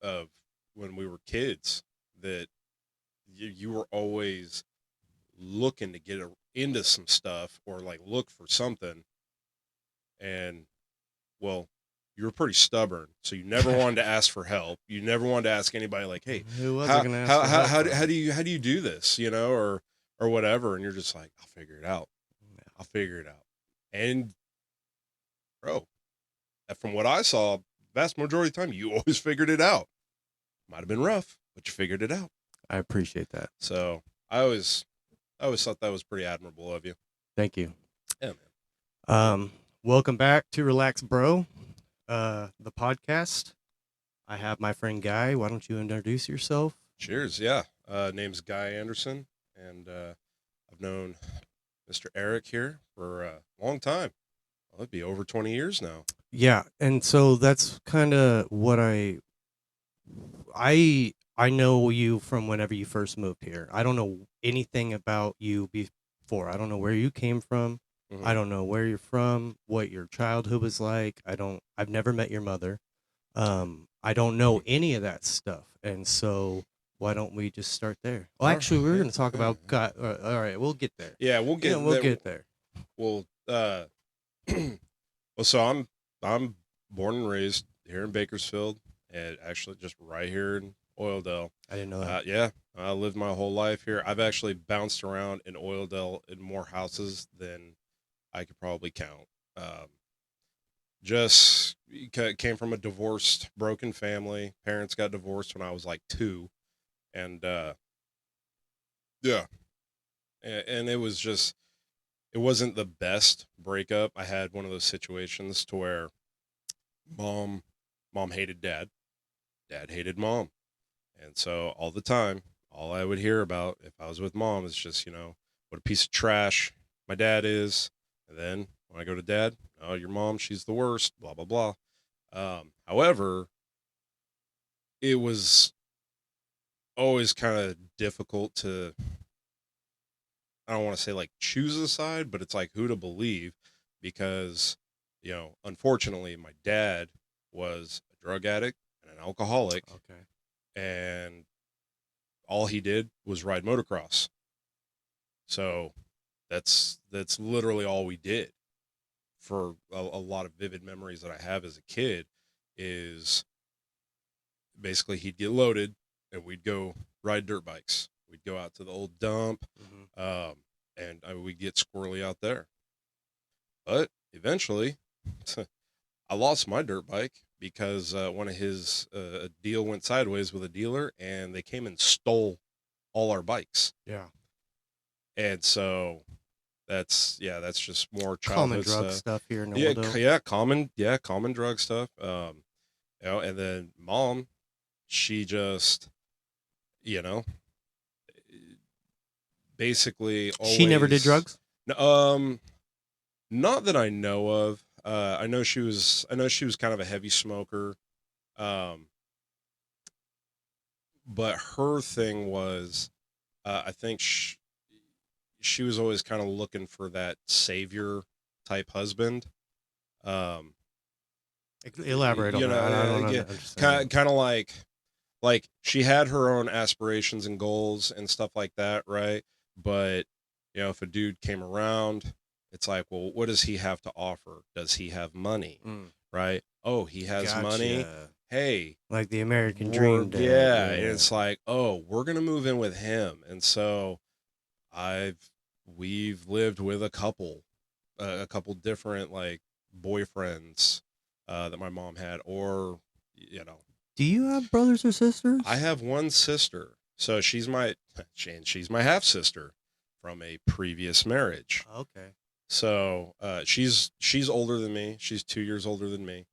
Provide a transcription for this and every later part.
of when we were kids that you were always looking to get into some stuff or like look for something, and well, you were pretty stubborn, so you never wanted to ask for help. You never wanted to ask anybody like, "Hey, Who was I going to ask for help from? how do you do this?" You know, or whatever, and you're just like, "I'll figure it out. I'll figure it out." And bro, from what I saw, vast majority of the time, you always figured it out. Might have been rough, but you figured it out. I appreciate that. So I always thought that was pretty admirable of you. Thank you. Yeah, man. Welcome back to Relax Bro, the podcast. I have my friend Guy. Why don't you introduce yourself? Cheers. Yeah. Name's Guy Anderson, and I've known Mr. Eric here for a long time. Well, it'd be over 20 years now. Yeah, and so that's kind of what I know you from whenever you first moved here. I don't know anything about you before. I don't know where you came from. Mhm. I don't know where you're from, what your childhood was like. I've never met your mother. I don't know any of that stuff. And so why don't we just start there? Well, actually, we're going to talk about God. All right, we'll get there. Yeah, we'll get there. Well, well, so I'm born and raised here in Bakersfield, and actually just right here in Oildale. I didn't know that. Yeah, I lived my whole life here. I've actually bounced around in Oildale in more houses than I could probably count. Just came from a divorced, broken family. Parents got divorced when I was like 2, and yeah, and it was just it wasn't the best breakup. I had one of those situations to where mom mom hated dad, dad hated mom, and so all the time, all I would hear about if I was with mom is just what a piece of trash my dad is, and then when I go to dad, oh, your mom, she's the worst, blah blah blah. However, it was always kind of difficult to, I don't want to say like choose a side, but it's like who to believe because, unfortunately, my dad was a drug addict and an alcoholic, Okay. and all he did was ride motocross. So that's literally all we did for a lot of vivid memories that I have as a kid is basically he'd get loaded and we'd go ride dirt bikes. We'd go out to the old dump, and we'd get squirrely out there. But eventually, I lost my dirt bike because one of his a deal went sideways with a dealer, and they came and stole all our bikes. Yeah. And so that's just more Common childhood drug stuff. stuff here in Yeah, Oildale. common drug stuff. And then mom, she just, you know, basically always. She never did drugs? Not that I know of. I know she was kind of a heavy smoker. Um, but her thing was, I think she was always kind of looking for that savior type husband. Um, Elaborate on that. I don't understand. kind of like she had her own aspirations and goals and stuff like that, right? But if a dude came around, it's like, well, what does he have to offer? Does he have money? Right? Oh, he has money. Hey, like the American dream. Yeah, and it's like, oh, we're gonna move in with him, and so we've lived with a couple different like boyfriends that my mom had, or Do you have brothers or sisters? I have one sister, so she's my half sister from a previous marriage. Okay. So she's older than me. She's 2 years older than me.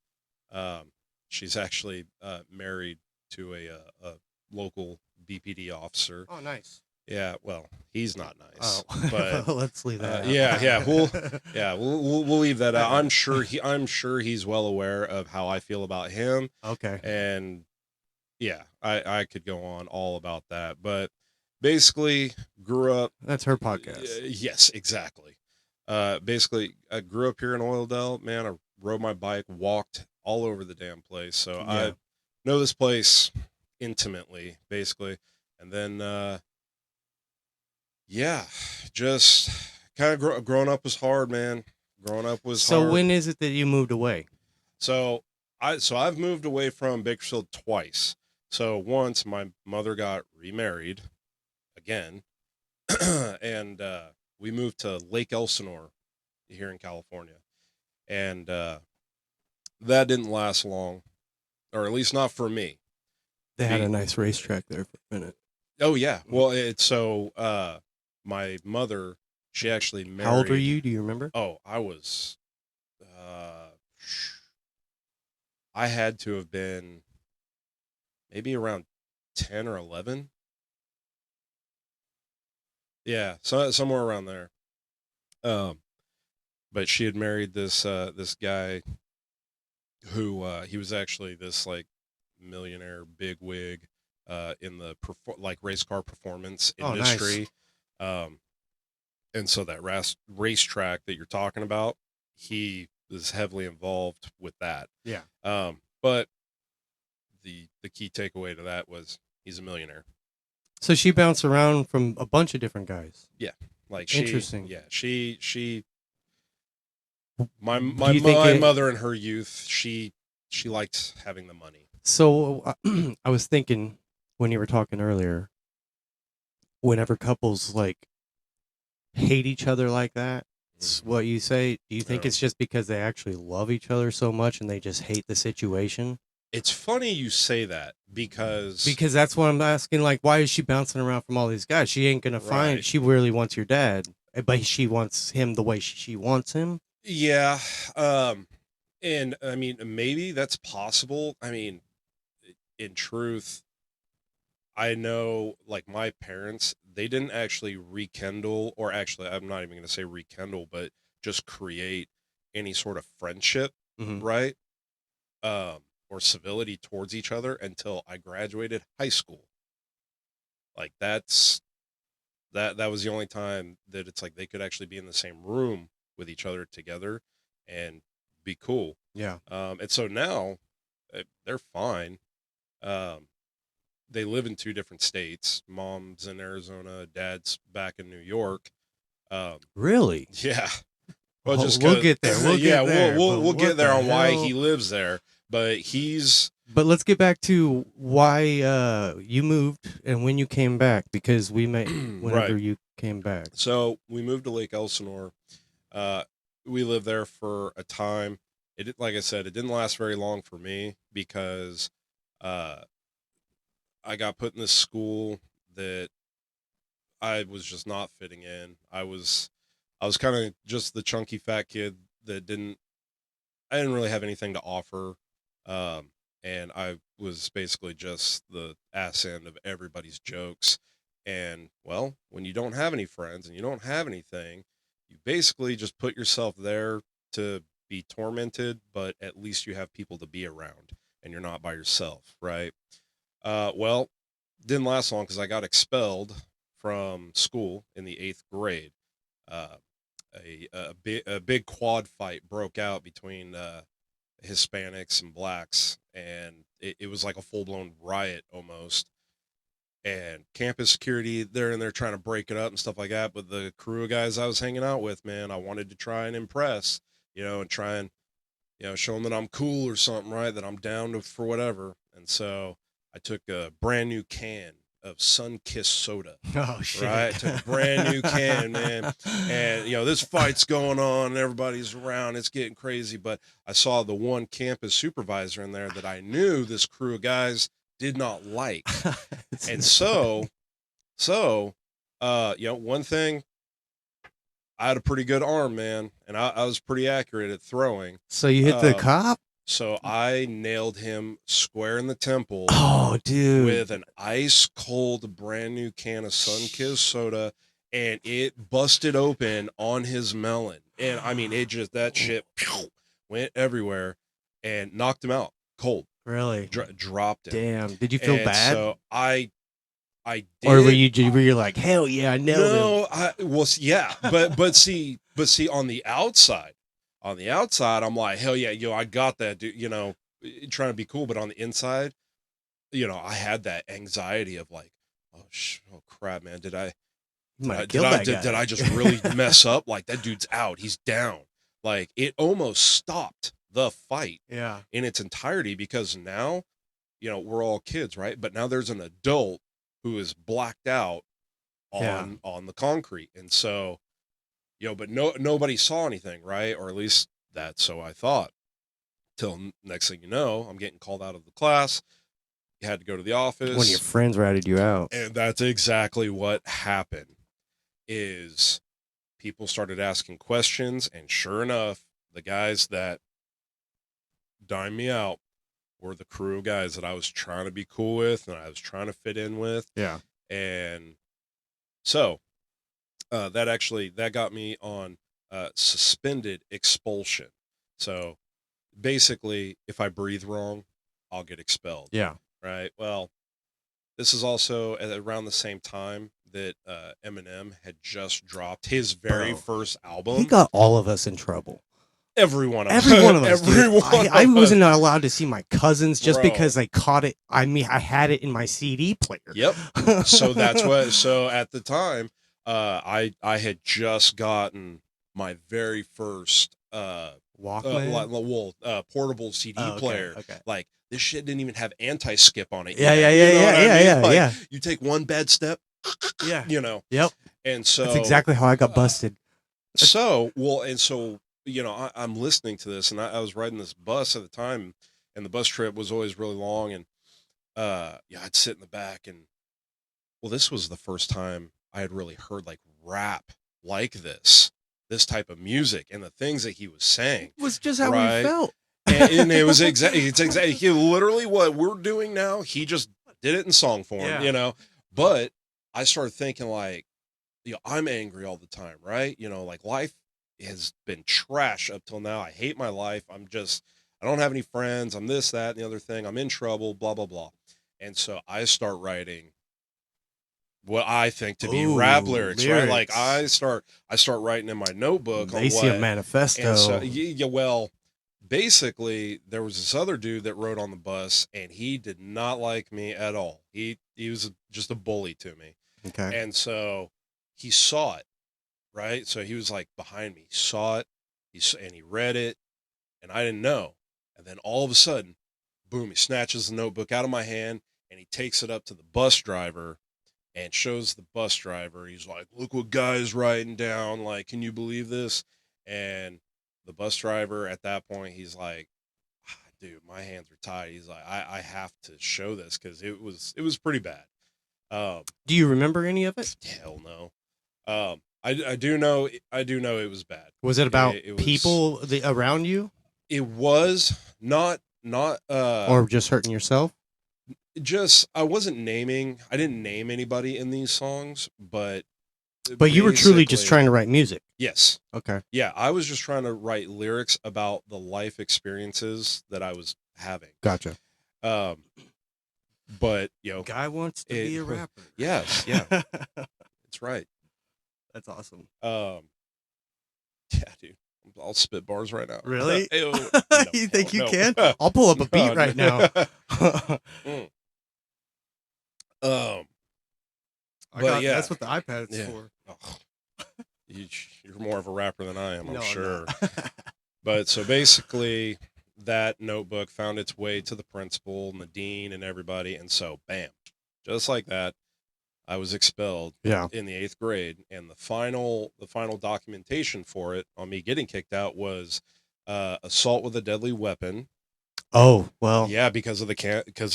She's actually married to a local BPD officer. Oh, nice. Yeah, well, he's not nice. Oh, but let's leave that. We'll leave that out. I'm sure he's well aware of how I feel about him. Okay. And yeah, I could go on all about that, but basically grew up. That's her podcast. Yes, exactly. Basically, I grew up here in Oildale. Man, I rode my bike, walked all over the damn place. So know this place intimately, basically. And then, yeah, just kind of growing up was hard, man. Growing up was So hard. when is it that you moved away? So I've moved away from Bakersfield twice. So once my mother got remarried again, and we moved to Lake Elsinore here in California, and that didn't last long, or at least not for me. They had Be a nice racetrack there for a minute. Oh yeah, well it's so my mother, she actually How old were married. you? Do you remember? Oh, I was I had to have been maybe around 10 or 11. Yeah, so somewhere around there. Um, but she had married this guy who he was actually this like millionaire bigwig in the like race car performance Oh, nice. industry. Um, and so that racetrack that you're talking about, he was heavily involved with that. Yeah. But the key takeaway to that was he's a millionaire. So she bounced around from a bunch of different guys. Yeah, like Interesting. she Do you think my it? mother in her youth, she liked having the money. So I was thinking when you were talking earlier, whenever couples like hate each other like that, it's what you say. Do you think Oh. it's just because they actually love each other so much and they just hate the situation? It's funny you say that because Because that's what I'm asking. Like, why is she bouncing around from all these guys? She ain't gonna find. right. She really wants your dad, but she wants him the way she wants him. Yeah, and I mean maybe that's possible. I mean, in truth, I know like my parents, they didn't actually rekindle, or actually I'm not even going to say rekindle, but just create any sort of friendship, Mm-hmm. right? Or civility towards each other until I graduated high school. Like that was the only time that it's like they could actually be in the same room with each other together and be cool. Yeah. And so now they're fine. Um, they live in two different states. Mom's in Arizona, dad's back in New York. Um, Really? yeah. Well, Oh, just we'll cause, get there. We'll yeah, get there. But we'll get what there the on why he hell? lives there. But he's But let's get back to why you moved and when you came back, because we met whenever right. you came back. So we moved to Lake Elsinore. Uh, we lived there for a time. Like I said, it didn't last very long for me because uh, I got put in this school that I was just not fitting in. I was kind of just the chunky fat kid that I didn't really have anything to offer. Um, and I was basically just the ass end of everybody's jokes. And well, when you don't have any friends and you don't have anything, you basically just put yourself there to be tormented, but at least you have people to be around and you're not by yourself, right? Well, didn't last long because I got expelled from school in the 8th grade. Uh, a big quad fight broke out between Hispanics and blacks, and it was like a full blown riot almost. And campus security, they're in there trying to break it up and stuff like that. But the crew of guys I was hanging out with, man, I wanted to try and impress, and try and show them that I'm cool or something, right? That I'm down for whatever. And so I took a brand new can of Sun-Kissed soda. Oh shit! Right, I took a brand new can, man, and this fight's going on, and everybody's around, it's getting crazy. But I saw the one campus supervisor in there that I knew this crew of guys did not like, and one thing, I had a pretty good arm, man, and I was pretty accurate at throwing. So you hit the Um, cop? so I nailed him square in the temple Oh, dude. with an ice cold brand new can of Sun-Kissed soda, and it busted open on his melon. And I mean, it just that shit went everywhere and knocked him out cold. Really? Dropped him. Damn. Did you feel And bad? so I did. Or were you like, hell yeah, I nailed him? Yeah, but see on the outside, I'm like, hell yeah, I got that, dude. Trying to be cool, but on the inside, I had that anxiety of like, oh crap, man, You might have killed that guy. did I just really mess up? Like, that dude's out, he's down. Like, it almost stopped the fight Yeah. in its entirety, because now, we're all kids, right? But now there's an adult who is blacked out Yeah. on the concrete, and so, but nobody saw anything, right? Or at least that's so I thought. Till next thing you know, I'm getting called out of the class. You had to go to the office. One of your friends ratted you out. And that's exactly what happened. Is people started asking questions, and sure enough, the guys that dined me out were the crew of guys that I was trying to be cool with and I was trying to fit in with. Yeah. And so that got me on suspended expulsion. So basically, if I breathe wrong, I'll get expelled. Yeah. Right. Well, this is also at around the same time that Eminem had just dropped his very first album. He got all of us in trouble. Every one of Every us. one of us. Every one I of wasn't us. allowed to see my cousins just Bro. because they caught it. I mean, I had it in my CD player. Yep. So that's what. So at the time, I had just gotten my very first Walkman, portable CD player. Okay. Like, this shit didn't even have anti-skip on it. Yeah. Like, you take one bad step. Yeah. Yep. And so that's exactly how I got busted. So I'm listening to this, and I was riding this bus at the time, and the bus trip was always really long, and I'd sit in the back, and this was the first time I had really heard like rap like this type of music, and the things that he was saying It was just how we felt. and it was exactly literally what we're doing now. He just did it in song form, But I started thinking like, I'm angry all the time, right? Like, life has been trash up till now. I hate my life. I don't have any friends. I'm this, that, and the other thing. I'm in trouble, blah, blah, blah. And so I start writing what I think to be rap lyrics, right? Like, I start writing in my notebook. They see a manifesto. And so, basically, there was this other dude that rode on the bus, and he did not like me at all. He was just a bully to me. Okay. And so he saw it, right? So he was like behind me. He saw it, and he read it, and I didn't know. And then all of a sudden, boom, he snatches the notebook out of my hand, and he takes it up to the bus driver and shows the bus driver. He's like, look what guy's writing down. Like, can you believe this? And the bus driver at that point, he's like, dude, my hands are tied. He's like, I have to show this, because it was pretty bad. Do you remember any of it? Hell no. I do know it was bad. Was it about people around you? It was not or just hurting yourself? I didn't name anybody in these songs, but you were truly just trying to write music. Yes. Okay. Yeah, I was just trying to write lyrics about the life experiences that I was having. Gotcha. But guy wants to be a rapper. Yes, yeah. That's right. That's awesome. Yeah, dude. I'll spit bars right now. Really? No, you think you can? I'll pull up a beat right now. That's what the iPad's for. Oh, you're more of a rapper than I am, I'm sure. I'm But so basically, that notebook found its way to the principal and the dean and everybody, and so bam, just like that, I was expelled. Yeah. In the 8th grade, and the final documentation for it on me getting kicked out was assault with a deadly weapon. Oh, well. Yeah, because of the campus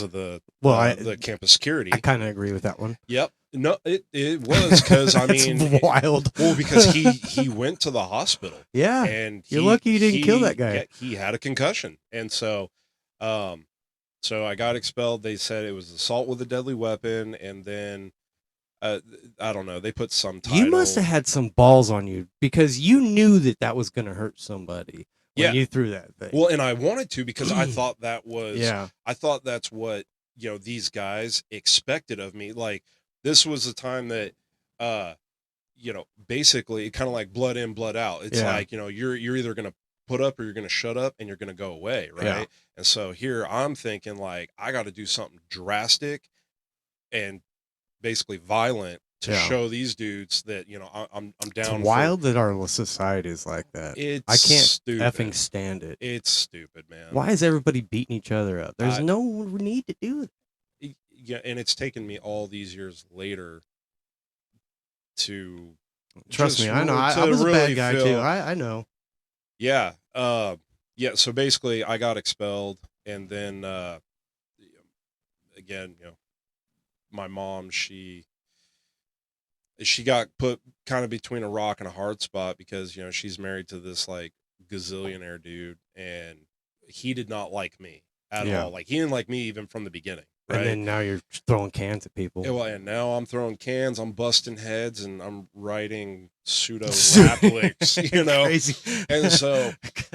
security. I kind of agree with that one. Yep. No, it was, because I mean, wild. Well, because he went to the hospital. Yeah. And you're lucky you didn't kill that guy. He had a concussion, and so I got expelled. They said it was assault with a deadly weapon, and then I don't know. They put some title. You must have had some balls on you, because you knew that was going to hurt somebody when you threw that thing. Well, and I wanted to, because I thought that was. Yeah. I thought that's what these guys expected of me. Like, this was the time that, basically kind of like blood in, blood out. It's like, you're either gonna put up or you're going to shut up and you're going to go away, right? Yeah. And so here I'm thinking like I got to do something drastic and basically violent to Yeah. show these dudes that I'm It's down for. wild that our society is like that. It's I can't stupid. effing stand it. It's stupid, man. Why is everybody beating each other up? There's no need to do that. Yeah, and it's taken me all these years later to Trust me, I know. to I was a really bad guy feel, too. I know. Yeah. Yeah. So basically, I got expelled, and then again, my mom, she got put kind of between a rock and a hard spot because she's married to this like gazillionaire dude, and he did not like me at all. Like he didn't like me even from the beginning. Right? And then now you're throwing cans at people. Yeah, well, and now I'm throwing cans, I'm busting heads, and I'm writing pseudo rap lyrics, Crazy. And so,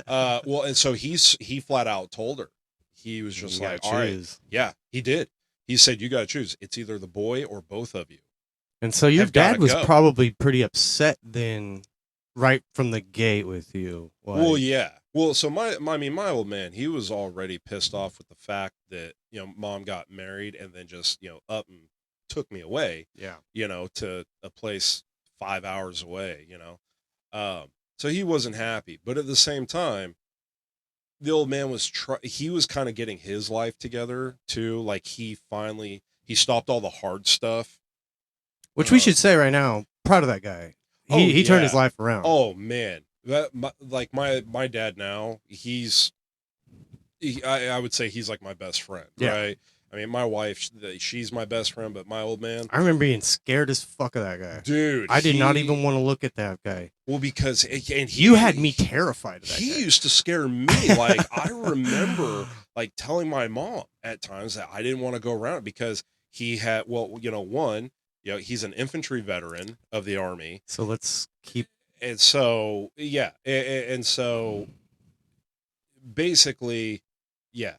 and so he flat out told her, he was just like, all right, yeah, he did. He said, you got to choose. It's either the boy or both of you. And so your dad was go. probably pretty upset then, right from the gate with you. Like, well, yeah. Well, so my old man, he was already pissed off with the fact that, mom got married and then just, up and took me away, yeah, to a place 5 hours away, so he wasn't happy, but at the same time, the old man was he was kind of getting his life together too. Like he stopped all the hard stuff. Which we should say right now, proud of that guy. He turned his life around. Oh man. My dad now, I would say he's like my best friend, right? I mean, my wife, she's my best friend, but my old man, I remember being scared as fuck of that guy. Dude, I did not even want to look at that guy. Well, because you had me terrified of that guy. He used to scare me. Like I remember like telling my mom at times that I didn't want to go around because he had, one, he's an infantry veteran of the Army. So let's keep. And so, yeah. And so basically, yeah,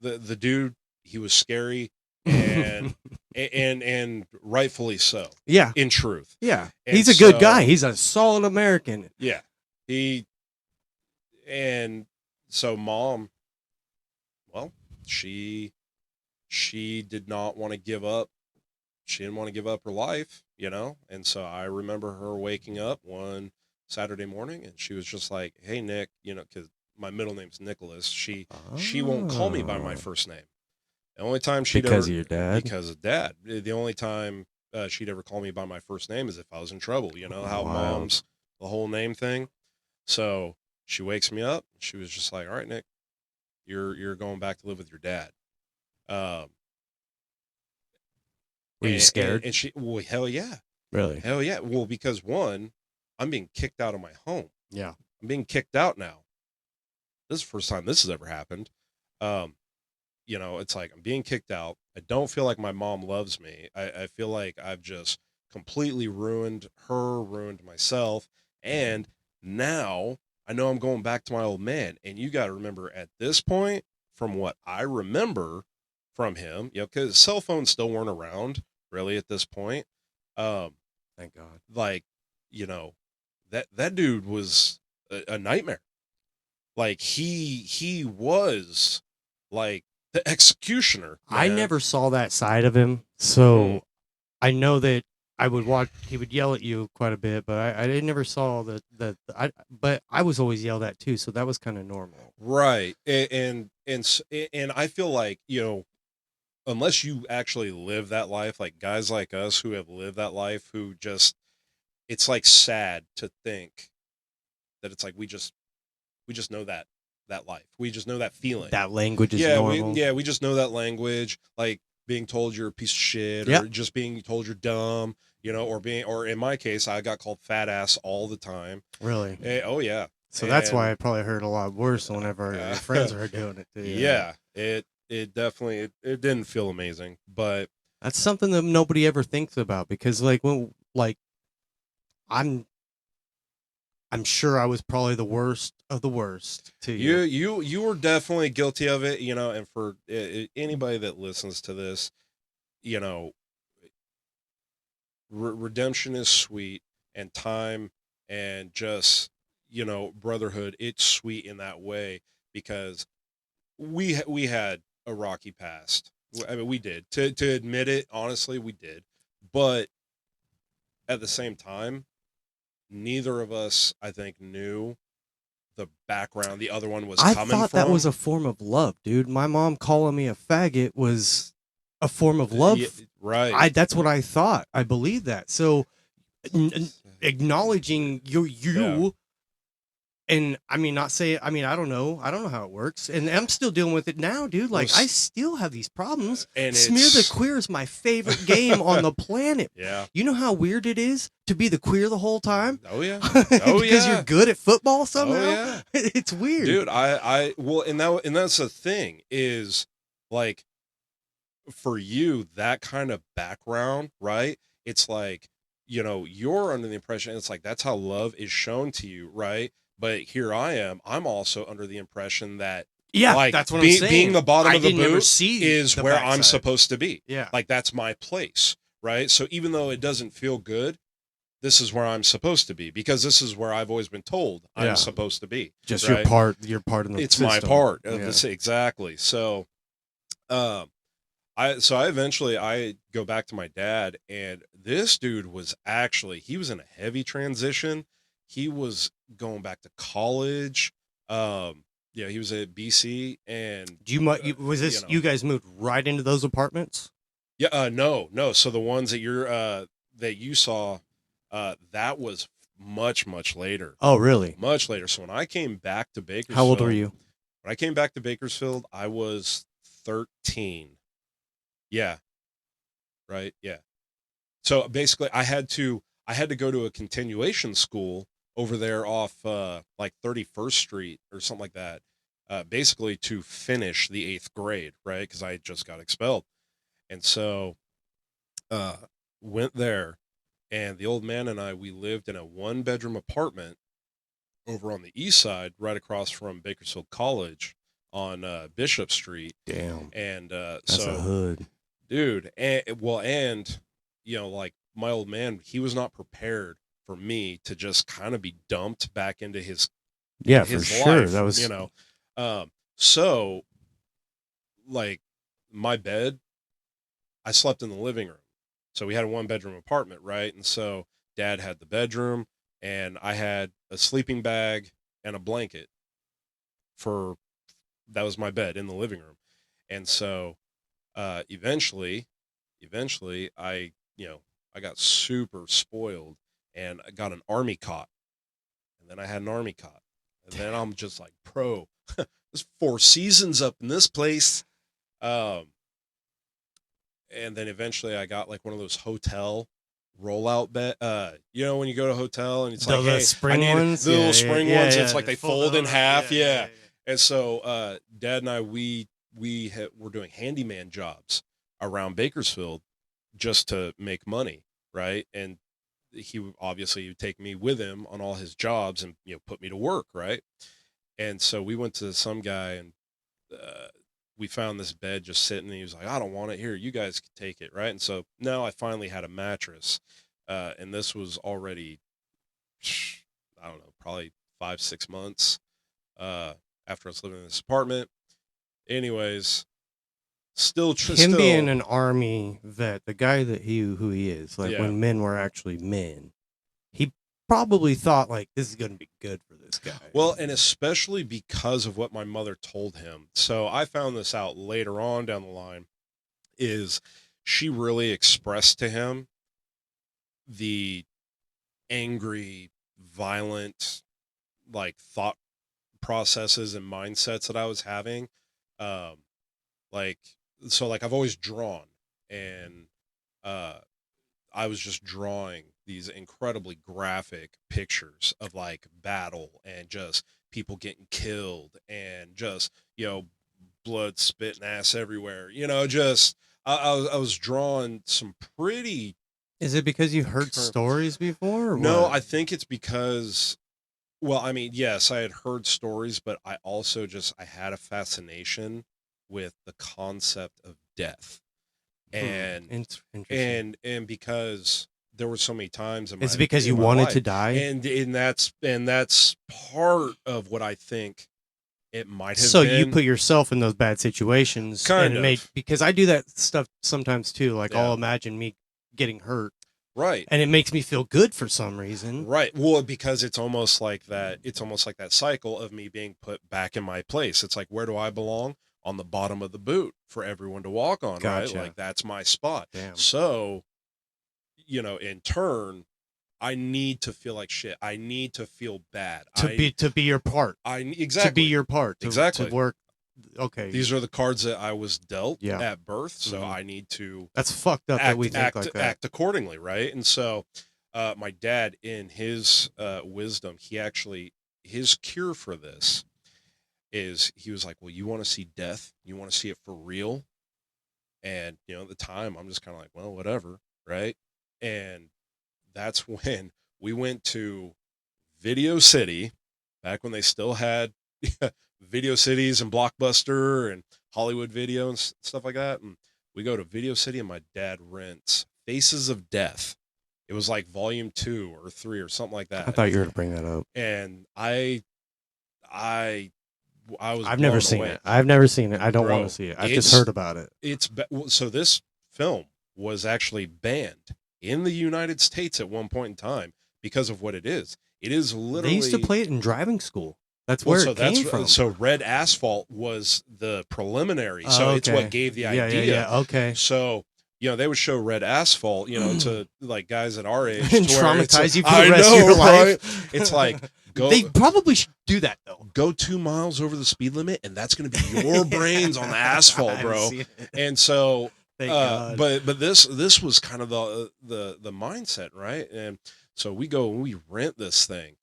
the dude, he was scary and and rightfully so. Yeah. In truth. Yeah. He's a good guy. He's a solid American. Yeah. And so mom, well, she did not want to give up. She didn't want to give up her life, And so I remember her waking up one Saturday morning and she was just like, "Hey Nick," because my middle name's Nicholas. She won't call me by my first name. The only time because of your dad. Because of dad. The only time she'd ever call me by my first name is if I was in trouble. How mom's the whole name thing. So she wakes me up. She was just like, "All right, Nick, you're going back to live with your dad." Were you scared? And she, well, hell yeah. Really? Hell yeah. Well, because one, I'm being kicked out of my home. Yeah. I'm being kicked out now. This is the first time this has ever happened. It's like I'm being kicked out. I don't feel like my mom loves me. I feel like I've just completely ruined her, ruined myself. And now I know I'm going back to my old man. And you got to remember at this point, from what I remember from him, because cell phones still weren't around really at this point. Thank God. Like, that dude was a nightmare. Like he was like the executioner. Man. I never saw that side of him. So I know that I would watch, he would yell at you quite a bit, but I never saw but I was always yelled at too. So that was kind of normal. Right. And I feel like, unless you actually live that life, like guys like us who have lived that life, who just, it's like sad to think that it's like, we just know that life. We just know that feeling. That language is normal. We just know that language, like being told you're a piece of shit or just being told you're dumb, or in my case, I got called fat ass all the time. Really? Oh yeah. So that's why I probably heard a lot worse whenever your friends were doing it too. Yeah. It definitely, it didn't feel amazing, but that's something that nobody ever thinks about because I'm sure I was probably the worst of the worst to you. You were definitely guilty of it, and for anybody that listens to this, redemption is sweet and time and just, brotherhood, it's sweet in that way because we had a rocky past. I mean, we did. To admit it, honestly, we did. But at the same time, neither of us, I think, knew the background the other one was I coming thought that was from. a form of love, dude. My mom calling me a faggot was a form of Yeah, love. right. That's what I thought. I believe that. So acknowledging you Yeah. and I mean not say I don't know how it works, and I'm still dealing with it now, dude. Well, Like I still have these problems. and Smear the it's Queer is my favorite game on the planet. yeah. You know how weird it is to be the queer the whole time. Oh yeah. Oh Because you're yeah. good at football somehow. Oh yeah. It's weird, Dude, well, and that's the thing is like for you that kind of background, right? It's like, you're under the impression it's like that's how love is shown to you, right? But here I am. I'm also under the impression that Yeah, like that's what I'm saying. being the bottom I of the didn't ever boot see is the where I'm backside. supposed to be. Yeah, Like that's my place, right? So even though it doesn't feel good, this is where I'm supposed to be because this is where I've always been told Yeah. I'm supposed to be. just right? your part in the It's system. my part of Yeah. this exactly. So, um, I eventually I go back to my dad, and this dude was actually he was in a heavy transition. He was going back to college. Yeah, he was at BC, and Do was this you guys moved right into those apartments? yeah, no. So the ones that that you saw, that was much later, Oh, really? much later. So when I came back to Bakersfield, How old were you? When I came back to Bakersfield, I was 13. Yeah, right. Yeah. So basically, I had to go to a continuation school over there off like 31st Street or something like that. Basically to finish the 8th grade, right? Because I just got expelled, and so uh, went there, and the old man and we lived in a 1-bedroom apartment over on the east side, right across from Bakersfield College on Bishop Street. Damn, And that's a hood. dude, and like my old man, he was not prepared for me to just kind of be dumped back into his Yeah, his for sure. life, That was so like my bed, I slept in the living room. So we had a 1-bedroom apartment, right? And so dad had the bedroom, and I had a sleeping bag and a blanket for that was my bed in the living room. And so eventually I I got super spoiled, and I got an army cot, and then I had an army cot, and then I'm just like, pro, there's 4 seasons up in this place. um and then eventually I got like one of those hotel rollout bed. When you go to a hotel and it's like, the hey, spring I need ones? the little spring ones. It's like they they fold in over. half. Yeah. And so dad and I were doing handyman jobs around Bakersfield just to make money, right? And he would take me with him on all his jobs and put me to work, right? And so we went to some guy, and we found this bed just sitting, and he was like, I don't want it, here, you guys can take it, right? And so now I finally had a mattress, and this was already, I don't know, probably 5-6 months after I was living in this apartment. Anyways, Him being an army vet, the guy that who he is, like Yeah. when men were actually men, he probably thought like this is going to be good for this guy. Well, and especially because of what my mother told him. So I found this out later on down the line, is she really expressed to him the angry, violent, like thought processes and mindsets that I was having. Um, like, so like I've always drawn, and uh, I was just drawing these incredibly graphic pictures of like battle and just people getting killed and just, blood, spit, and ass everywhere. Just I was drawing some pretty. Is it because you heard stories before? Or No, what? I think it's because, well, I mean, yes, I had heard stories, but I also I had a fascination with the concept of death. And Interesting. and because there were so many times in Is my it because you in my wanted life, to die? and that's part of what I think it might have So you been. put yourself in those bad situations, and Kind it made, of. because I do that stuff sometimes too. Like I'll Yeah. imagine me getting hurt, Right. and it makes me feel good for some reason. Right. Well, because it's almost like that. It's almost like that cycle of me being put back in my place. It's like, where do I belong? On the bottom of the boot for everyone to walk on, right? Gotcha. Like that's my spot. Damn. So, in turn, I need to feel like shit. I need to feel bad. To be your part. Exactly. To be your part. Exactly. To work. Okay. These are the cards that I was dealt Yeah. at birth, so Mhm. I need to That's fucked up that we think like that. act accordingly, right? And so, my dad, in his wisdom, his cure for this is he was like, "Well, you want to see death? You want to see it for real?" And at the time, I'm just kind of like, "Well, whatever," right? And that's when we went to Video City, back when they still had Video Cities and Blockbuster and Hollywood Video and stuff like that. And we go to Video City, and my dad rents Faces of Death. It was like volume 2 or 3 or something like that. I thought you were gonna bring that up. And I was. I've never seen it. I've never seen it. I don't want to see it. I've just heard about it. So this film was actually banned in the United States at one point in time because of what it is. It is literally. They used to play it in driving school. That's where it came from. So Red Asphalt was the preliminary. So it's what gave the idea. Yeah. Okay. So they would show Red Asphalt, to like guys at our age, And to where traumatize you for the rest of your life. Right? It's like They probably should do that though. Go 2 miles over the speed limit, and that's going to be your brains on the asphalt, bro. And so, but this was kind of the mindset, right? And so we go and we rent this thing,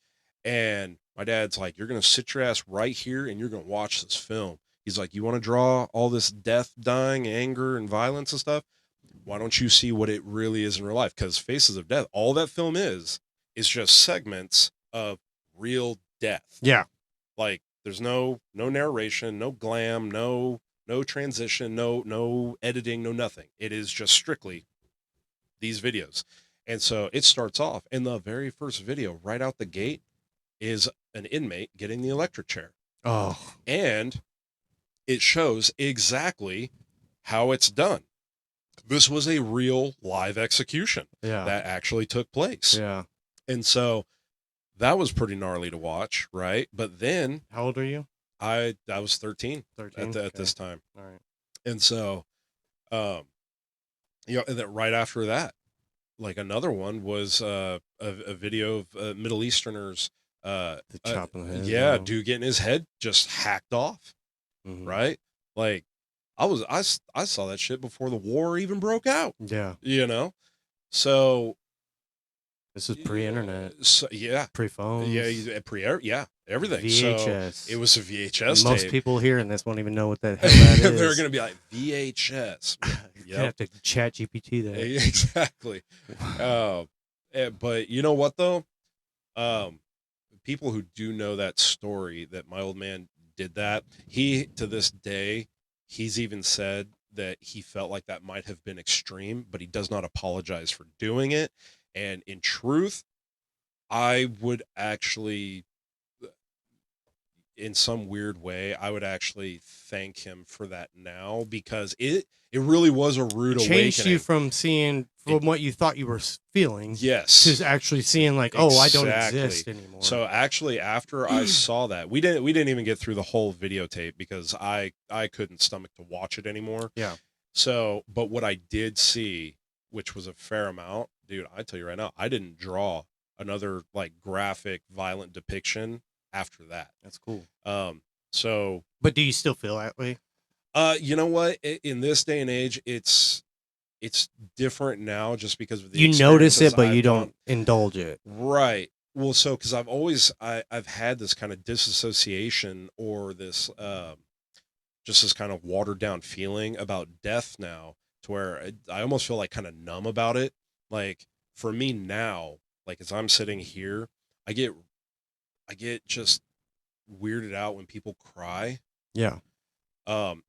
and my dad's like, "You're going to sit your ass right here, and you're going to watch this film." He's like, "You want to draw all this death, dying, anger, and violence and stuff? Why don't you see what it really is in real life?" Because Faces of Death, all that film is just segments of real death. Yeah. Like there's no narration, no glam, no transition, no editing, no nothing. It is just strictly these videos. And so it starts off, and the very first video right out the gate is an inmate getting the electric chair. Oh. And it shows exactly how it's done. This was a real live execution that actually took place. Yeah. And so that was pretty gnarly to watch, right? But then, how old are you? I was 13 at this time. All right. And so, and then right after that, like another one was a video of Middle Easterners. The chopping the head. Yeah, dude getting his head just hacked off, right? Like, I saw that shit before the war even broke out. Yeah. So. This is pre-internet. So, yeah. Pre-phone. Yeah, everything. VHS. So it was a VHS Most tape. people hearing this won't even know what the hell that is. They're going to be like, VHS. You have to chat GPT that. Exactly. But you know what, though? People who do know that story, that my old man did that, to this day, he's even said that he felt like that might have been extreme, but he does not apologize for doing it. And in truth, I would actually, in some weird way, I would actually thank him for that now, because it really was a rude awakening. Changed you from what you thought you were feeling, yes, to actually seeing like, oh, I don't exist anymore. So actually, after I saw that, we didn't even get through the whole videotape because I couldn't stomach to watch it anymore. Yeah. So, but what I did see, which was a fair amount, dude, I tell you right now, I didn't draw another like graphic, violent depiction after that. That's cool. So, but do you still feel that way? You know what? In this day and age, it's different now, just because of the you notice it, but you don't indulge it, right? Well, so because I've had this kind of disassociation, or this just this kind of watered down feeling about death now, to where I almost feel like kind of numb about it. Like for me now, like as I'm sitting here, I get just weirded out when people cry. Yeah.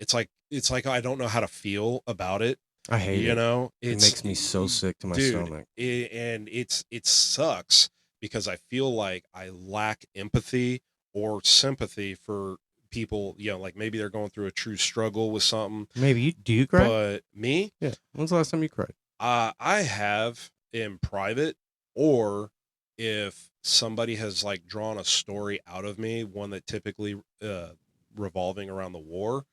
It's like I don't know how to feel about it. I hate You it. know, It makes me so sick to my dude, stomach. and it sucks because I feel like I lack empathy or sympathy for people, like maybe they're going through a true struggle with something. Maybe do you cry? But me, Yeah. When's the last time you cried? I have in private, or if somebody has like drawn a story out of me, one that typically revolving around the war,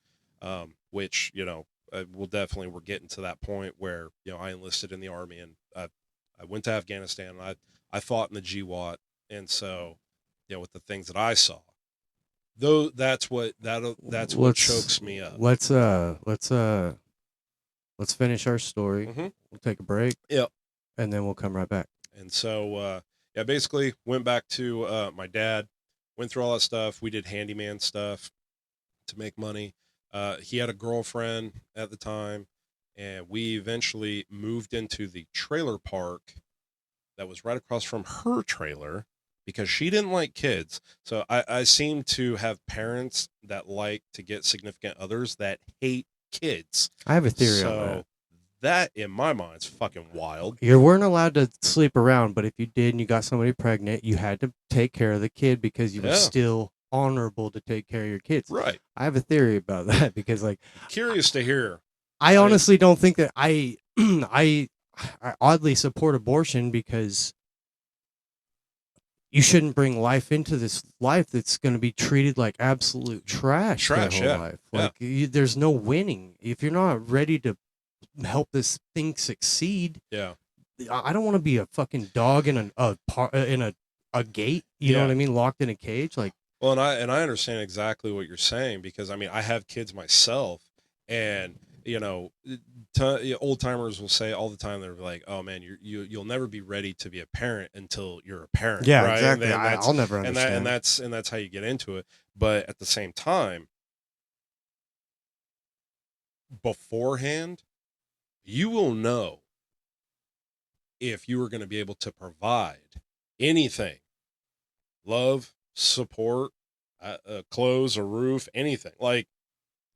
which we're getting to that point where I enlisted in the army and I went to Afghanistan. And I fought in the GWAT, and so with the things that I saw, though, that's what chokes me up. Let's finish our story. Hmm. We'll take a break. Yep. And then we'll come right back. And so, yeah, basically went back to my dad, went through all that stuff. We did handyman stuff to make money. He had a girlfriend at the time, and we eventually moved into the trailer park that was right across from her trailer because she didn't like kids. So I seem to have parents that like to get significant others that hate kids. I have a theory on So that, in my mind, is fucking wild. You weren't allowed to sleep around, but if you did and you got somebody pregnant, you had to take care of the kid because you were still honorable to take care of your kids. Right. I have a theory about that because, like, Curious to hear. I honestly don't think that I oddly support abortion because you shouldn't bring life into this life that's going to be treated like absolute trash their whole life. Like, there's no winning if you're not ready to help this thing succeed. Yeah, I don't want to be a fucking dog in a gate. You know what I mean? Locked in a cage. Like, well, and I understand exactly what you're saying because I mean I have kids myself, and old timers will say all the time, they're like, "Oh man, you'll never be ready to be a parent until you're a parent." Yeah, right? exactly. I'll never understand. And that's how you get into it. But at the same time, beforehand, you will know if you are going to be able to provide anything, love, support, clothes, a roof, anything. Like,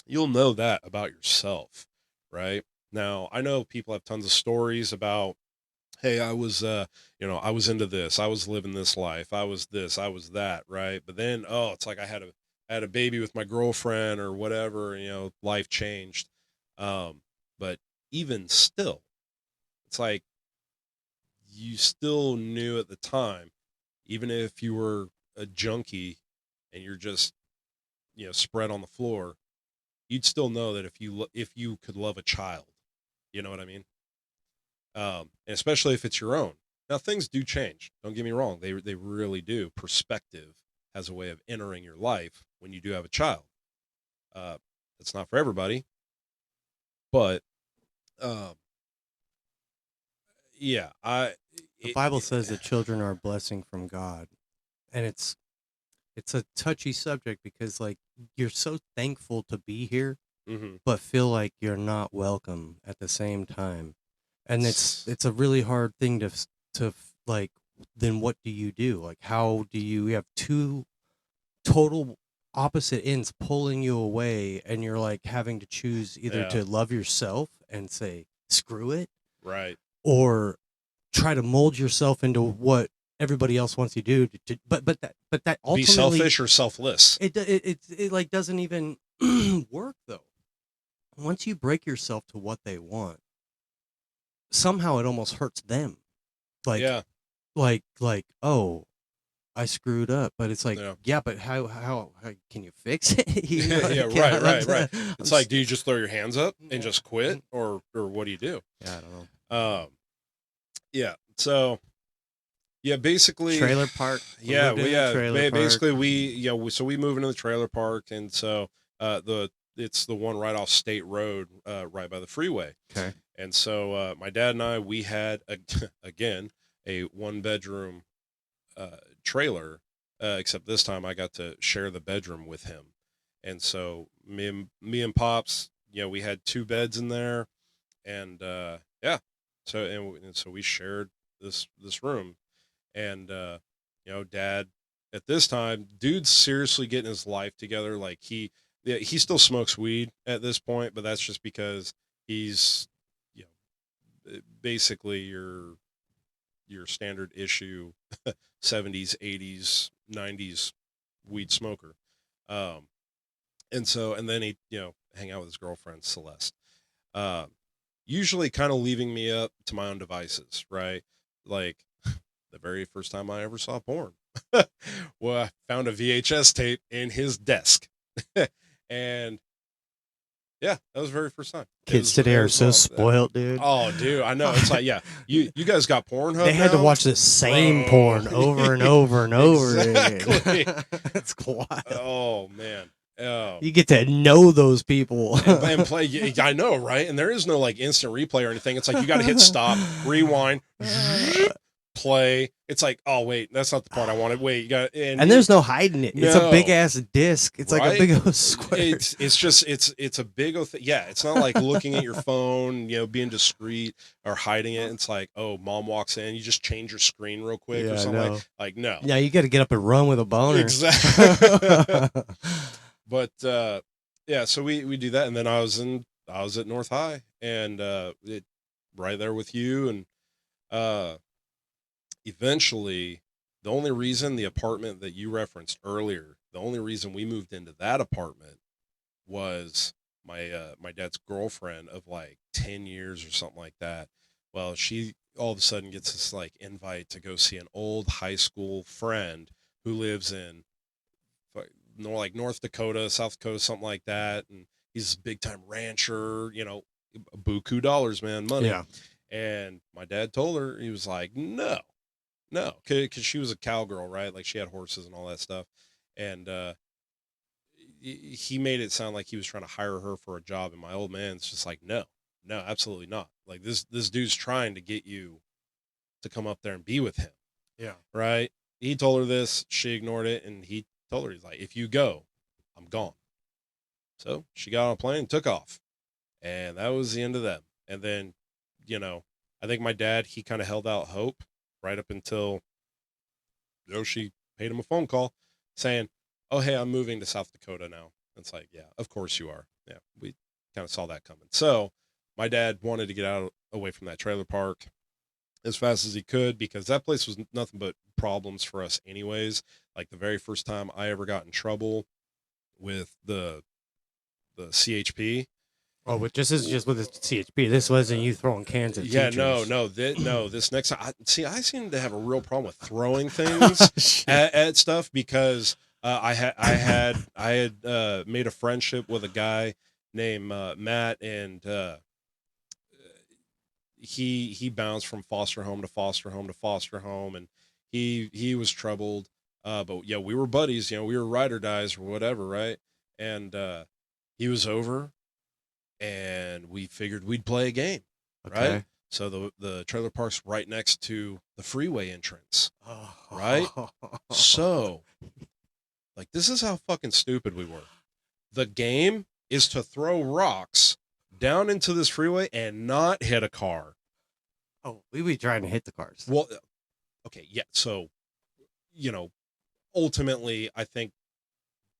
you'll know that about yourself, right? Now, I know people have tons of stories about, hey, I was I was into this, I was living this life, I was this, I was that, right? But then, it's like I had a baby with my girlfriend or whatever, life changed. But even still, it's like you still knew at the time, even if you were a junkie and you're just spread on the floor, you'd still know that if you could love a child, you know what I mean? And especially if it's your own. Now things do change. Don't get me wrong; they really do. Perspective has a way of entering your life when you do have a child. Uh, it's not for everybody, but um, yeah, the Bible says that children are a blessing from God, and it's a touchy subject because, like, you're so thankful to be here, but feel like you're not welcome at the same time, and it's a really hard thing to like. Then what do you do? Like, how do you have two total opposite ends pulling you away, and you're like having to choose either to love yourself and say screw it, right, or try to mold yourself into what everybody else wants you to do. But that ultimately be selfish or selfless. It like doesn't even work though. Once you break yourself to what they want, somehow it almost hurts them. Like, oh, I screwed up, but it's like, but how can you fix it? Right. It's like, do you just throw your hands up and just quit, or what do you do? Yeah, I don't know. Yeah. So, yeah, basically trailer park. Basically we move into the trailer park, and so it's the one right off State Road, right by the freeway. Okay. And so my dad and I, we had again a 1-bedroom trailer, except this time I got to share the bedroom with him. And so me and Pops, we had 2 beds in there, and so we shared this room. And Dad at this time, dude's seriously getting his life together. Like, he still smokes weed at this point, but that's just because he's basically your standard issue 70s, 80s, 90s weed smoker. Um, and then he, hang out with his girlfriend Celeste. Um, Usually kind of leaving me up to my own devices, right? Like the very first time I ever saw porn. Well, I found a VHS tape in his desk. And yeah, that was the very first time. Kids today are so spoiled, dude. Oh, dude, I know. It's like, yeah, you guys got Pornhub. They had now? to watch the same porn over and over and over Exactly. again. That's wild. Oh man. Oh. You get to know those people and play. I know, right? And there is no like instant replay or anything. It's like you got to hit stop, rewind, play. It's like, oh wait, that's not the part I wanted. Wait, you got and there's no hiding it. It's a big ass disc. It's right? Like a big old square. It's just it's a big old thing. Yeah, it's not like looking at your phone, being discreet or hiding it. It's like, oh, mom walks in, you just change your screen real quick or something. Like no. Yeah, you got to get up and run with a boner. Exactly. But yeah, so we do that, and then I was at North High, and it right there with you, and eventually, the only reason the apartment that you referenced earlier, the only reason we moved into that apartment was my dad's girlfriend of like 10 years or something like that. Well, she all of a sudden gets this like invite to go see an old high school friend who lives in like North Dakota, South Dakota, something like that. And he's a big time rancher, buku dollars, man, money. Yeah. And my dad told her, he was like, no, because she was a cowgirl, right? Like she had horses and all that stuff. And he made it sound like he was trying to hire her for a job. And my old man's just like, no, absolutely not. Like this dude's trying to get you to come up there and be with him. Yeah. Right. He told her this, she ignored it. And he told her, he's like, if you go, I'm gone. So she got on a plane and took off. And that was the end of them. And then, I think my dad, he kind of held out hope right up until, she paid him a phone call saying, oh, hey, I'm moving to South Dakota now. It's like, yeah, of course you are. Yeah, we kind of saw that coming. So my dad wanted to get away from that trailer park as fast as he could, because that place was nothing but problems for us anyways. Like the very first time I ever got in trouble with the CHP. Oh, but just with the CHP. This wasn't you throwing cans at teachers. No. This next time, I seem to have a real problem with throwing things at stuff, because I had made a friendship with a guy named Matt, and he bounced from foster home to foster home to foster home, and he was troubled. But yeah, we were buddies. We were ride or dies or whatever, right? And he was over, and we figured we'd play a game, right? So the trailer park's right next to the freeway entrance, right? So, like, this is how fucking stupid we were. The game is to throw rocks down into this freeway and not hit a car. Oh, we be trying to hit the cars. Well, okay, yeah. So, ultimately, I think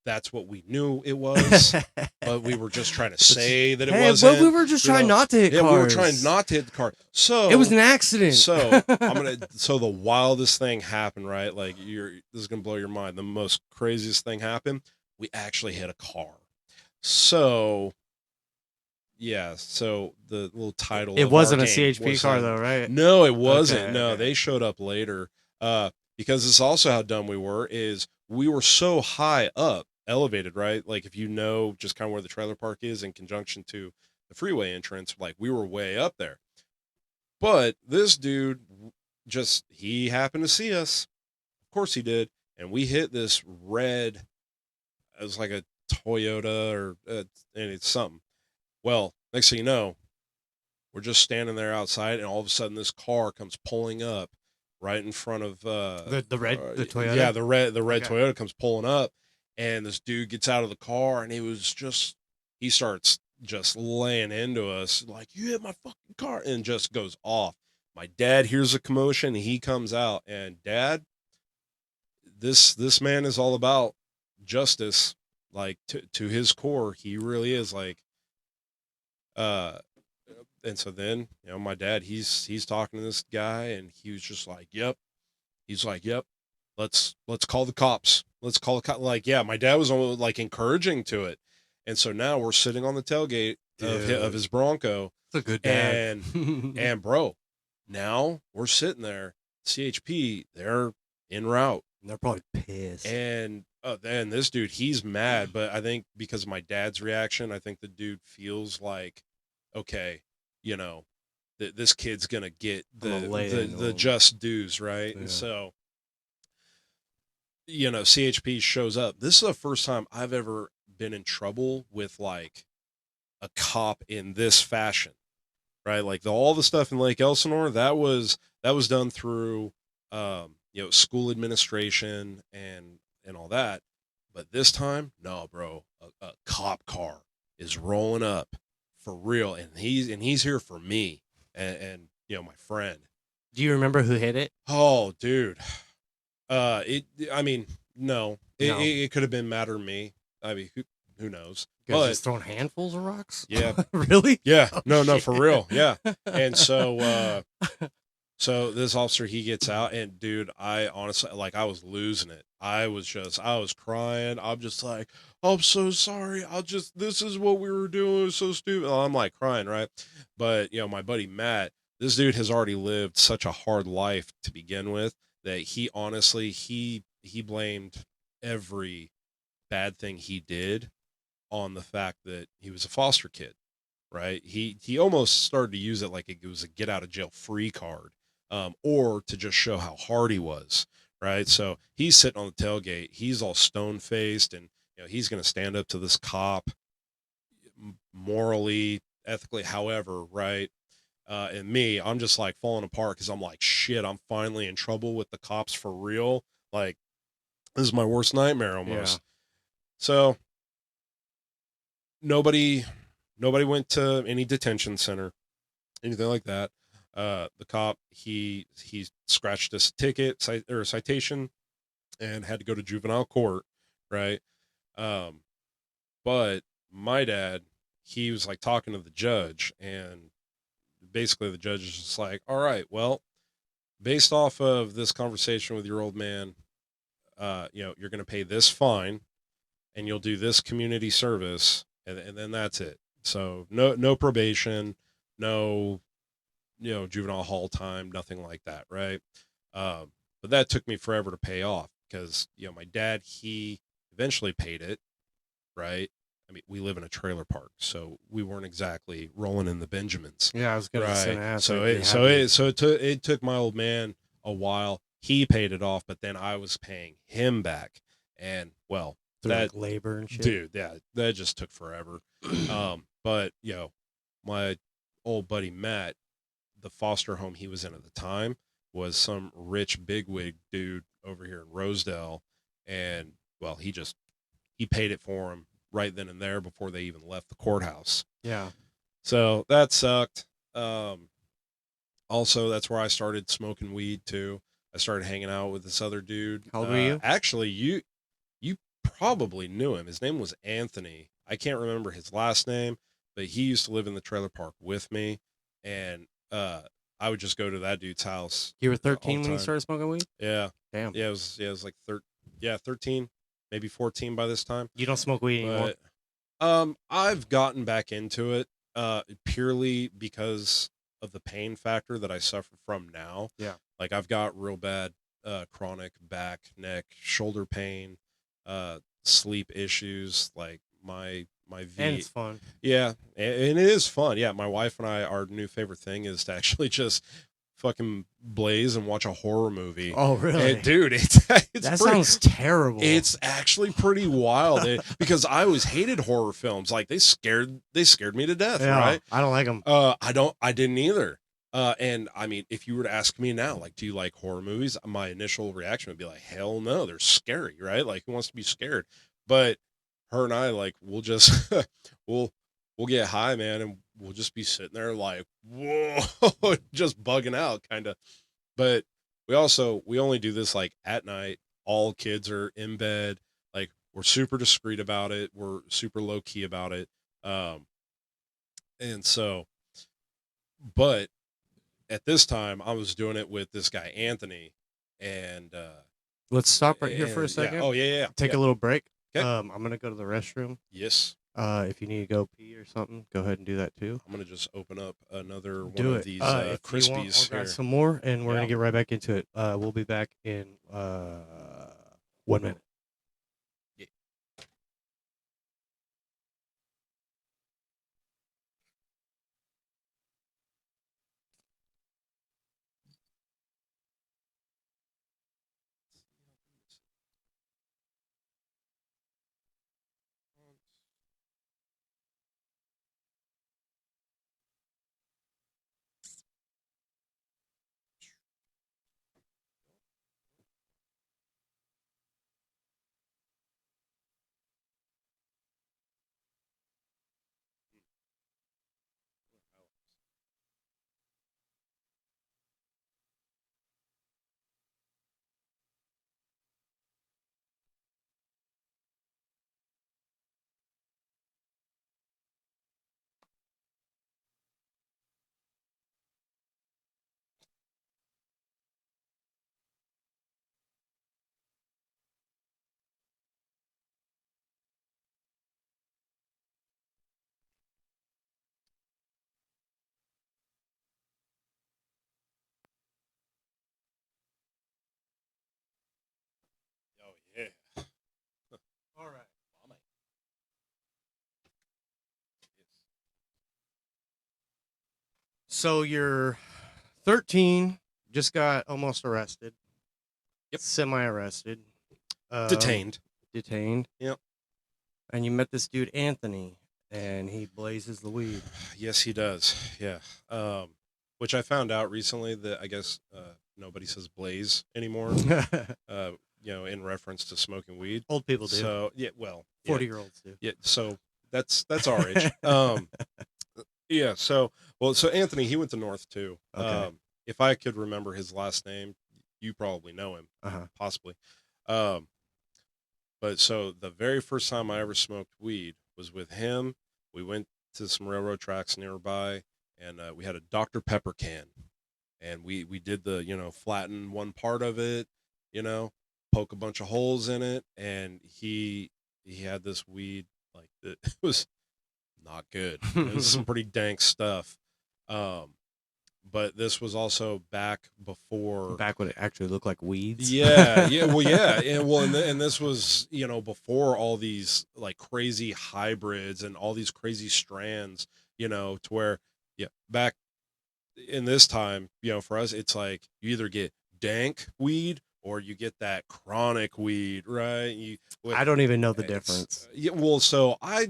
that's what we knew it was, but we were just trying to say that it wasn't. But we were just trying not to hit cars. Yeah, we were trying not to hit the car. So it was an accident. So so the wildest thing happened, right? Like this is gonna blow your mind. The most craziest thing happened. We actually hit a car. So yeah, so the little title. It wasn't a CHP car though, right? No, it wasn't. Okay, no, they showed up later. Because this is also how dumb we were. Is we were so high up, elevated, right? Like if just kind of where the trailer park is in conjunction to the freeway entrance, like we were way up there. But this dude he happened to see us. Of course he did. And we hit this red, it was like a Toyota or and it's something. Well, next thing you know, we're just standing there outside, and all of a sudden this car comes pulling up right in front of the Toyota. Yeah, the red Toyota comes pulling up, and this dude gets out of the car, and he starts just laying into us like, you hit my fucking car, and just goes off. My dad hears a commotion, he comes out, and Dad, this man is all about justice, like to his core. He really is. Like and so then, my dad, he's talking to this guy, and he was just like, "Yep." He's like, "Yep, let's call the cops. Let's call the Like, yeah, my dad was almost like encouraging to it, and so now we're sitting on the tailgate of Dude, his Bronco, it's a good dad. and bro, now we're sitting there. CHP, they're en route, They're probably pissed. and then this dude, he's mad, but I think because of my dad's reaction, I think the dude feels like, okay, you know, this kid's gonna get I'ma lay into the him. just dues, right? And Yeah. so, CHP shows up. This is the first time I've ever been in trouble with like a cop in this fashion, right? Like all the stuff in Lake Elsinore, that was done through school administration and all that. But this time, no, bro, a cop car is rolling up for real, and he's here for me and my friend. Do you remember who hit it? Oh, dude. It. I mean, no. It No. it, it could have been Matt or me. I mean, who knows? You guys But just throwing handfuls of rocks? yeah, Really? yeah. Oh, No, shit. for real. Yeah. And so this officer, he gets out, and dude, I honestly, like, I was losing it. I was crying. I'm just like, I'm so sorry. This is what we were doing. It was so stupid. I'm like crying, right? But my buddy Matt, this dude has already lived such a hard life to begin with that he honestly, he blamed every bad thing he did on the fact that he was a foster kid, right? He almost started to use it like it was a get out of jail free card, or to just show how hard he was, right? So he's sitting on the tailgate, he's all stone faced, and he's going to stand up to this cop morally, ethically, however, right? And me, I'm just like falling apart because I'm like, shit, I'm finally in trouble with the cops for real. Like, this is my worst nightmare almost. Yeah. So nobody went to any detention center, anything like that. The cop, he scratched us a ticket, or a citation, and had to go to juvenile court, right? Um, but my dad, he was like talking to the judge, and basically the judge is just like, all right, well, based off of this conversation with your old man, you're going to pay this fine, and you'll do this community service, and then that's it. So no probation, no juvenile hall time, nothing like that, right? But that took me forever to pay off because my dad, he eventually paid it, right? I mean, we live in a trailer park, so we weren't exactly rolling in the Benjamins, Yeah, I was gonna right? ask. So They it had so to- it so it took my old man a while. He paid it off, but then I was paying him back, and well, through that like labor and shit. dude, yeah, that just took forever. But my old buddy Matt, the foster home he was in at the time was some rich bigwig dude over here in Rosedale, and well, he paid it for him right then and there before they even left the courthouse. Yeah. So that sucked. Also, that's where I started smoking weed too. I started hanging out with this other dude. How old were you? Actually, you probably knew him. His name was Anthony. I can't remember his last name, but he used to live in the trailer park with me, and I would just go to that dude's house. You were all 13 the when you time. started smoking weed? Yeah, Damn. yeah, it was like 13, maybe 14 by this time. You don't smoke weed anymore? But I've gotten back into it purely because of the pain factor that I suffer from now. Yeah. Like, I've got real bad chronic back, neck, shoulder pain, sleep issues, like my And it's fun. yeah, and it is fun. Yeah, my wife and I, our new favorite thing is to actually just fucking blaze and watch a horror movie. Oh, really? And, dude, it's that sounds terrible. It's actually pretty wild because I always hated horror films. Like, they scared me to death, yeah, right? I don't like them. I didn't either. And I mean, if you were to ask me now, like, do you like horror movies? My initial reaction would be like, hell no, they're scary, right? Like, who wants to be scared? But her and I, like, we'll just we'll get high, man, and we'll just be sitting there like, whoa, just bugging out, kind of. But we only do this like at night. All kids are in bed. Like, we're super discreet about it. We're super low key about it. And so but at this time I was doing it with this guy Anthony, and Let's stop right here for a yeah, second. oh yeah, Take a little break. okay, I'm gonna go to the restroom. yes, If you need to go pee or something, go ahead and do that too. I'm gonna just open up another one Do of it. these If you want, I'll Crispies grab here. some more, and we're Yeah. gonna get right back into it. We'll be back in 1 minute. Yeah. Oh yeah. All right. Mama. So you're 13, just got almost arrested. Yep. Semi-arrested. Detained. Detained. Yep. And you met this dude Anthony, and he blazes the weed. Yes, he does. Yeah. Which I found out recently that I guess nobody says blaze anymore. In reference to smoking weed. Old people do. So yeah, well, 40-year-olds do. yeah. So that's our age. Yeah. So Anthony, he went to North too. Okay. If I could remember his last name, you probably know him, possibly. But so the very first time I ever smoked weed was with him. We went to some railroad tracks nearby, and we had a Dr. Pepper can, and we did the flatten one part of it, poke a bunch of holes in it, and he had this weed like that. It was not good. It was some pretty dank stuff. But this was also back before. Back when it actually looked like weeds. Yeah, well, and this was before all these like crazy hybrids and all these crazy strands, to where back in this time, for us it's like you either get dank weed or you get that chronic weed, right? I don't even know the difference. Yeah, well, so I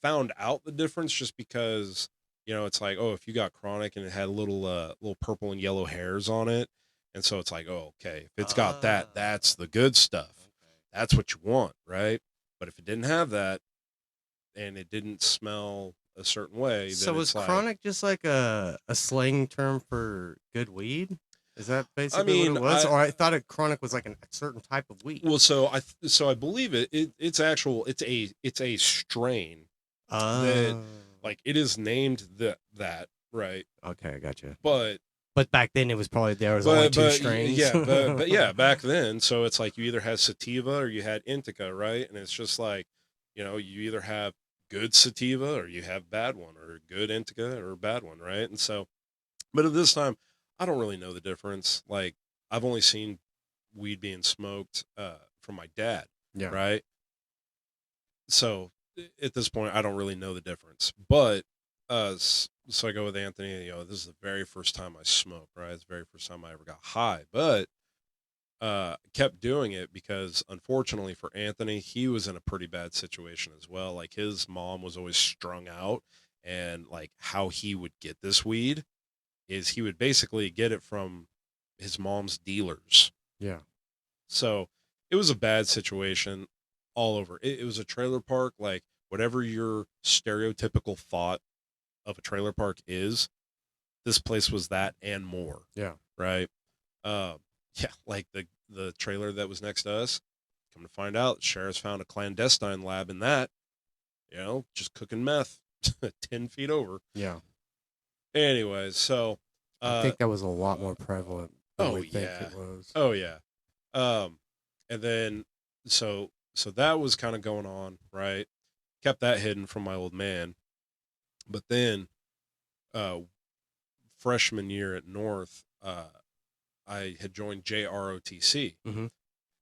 found out the difference just because it's like, oh, if you got chronic and it had little purple and yellow hairs on it, and so it's like, oh, okay, if it's got that, that's the good stuff. Okay. That's what you want, right? But if it didn't have that and it didn't smell a certain way, then So is chronic just like a slang term for good weed? Is that basically what it was? Or I thought chronic was like a certain type of weed. Well, so I believe it's a strain that like it is named that, right? Okay, I gotcha. But back then it was probably there was only two strains. Yeah, but yeah, back then, so it's like you either had sativa or you had indica, right? And it's just like, you either have good sativa or you have bad one, or good indica or bad one, right? And so, but at this time, I don't really know the difference. Like I've only seen weed being smoked from my dad, Yeah. right? So at this point, I don't really know the difference. But so I go with Anthony. This is the very first time I smoked, right? It's the very first time I ever got high, but kept doing it because unfortunately for Anthony, he was in a pretty bad situation as well. Like his mom was always strung out, and like how he would get this weed is he would basically get it from his mom's dealers. Yeah. So it was a bad situation all over. It was a trailer park, like whatever your stereotypical thought of a trailer park is, this place was that and more. Yeah. Right. Yeah, like the trailer that was next to us. Come to find out, sheriff's found a clandestine lab in that, just cooking meth 10 feet over. Yeah. anyways, so I think that was a lot more prevalent than oh we think yeah, it was. oh yeah, um, and then so that was kind of going on, right? Kept that hidden from my old man, but then uh, freshman year at North, I had joined JROTC. Hmm.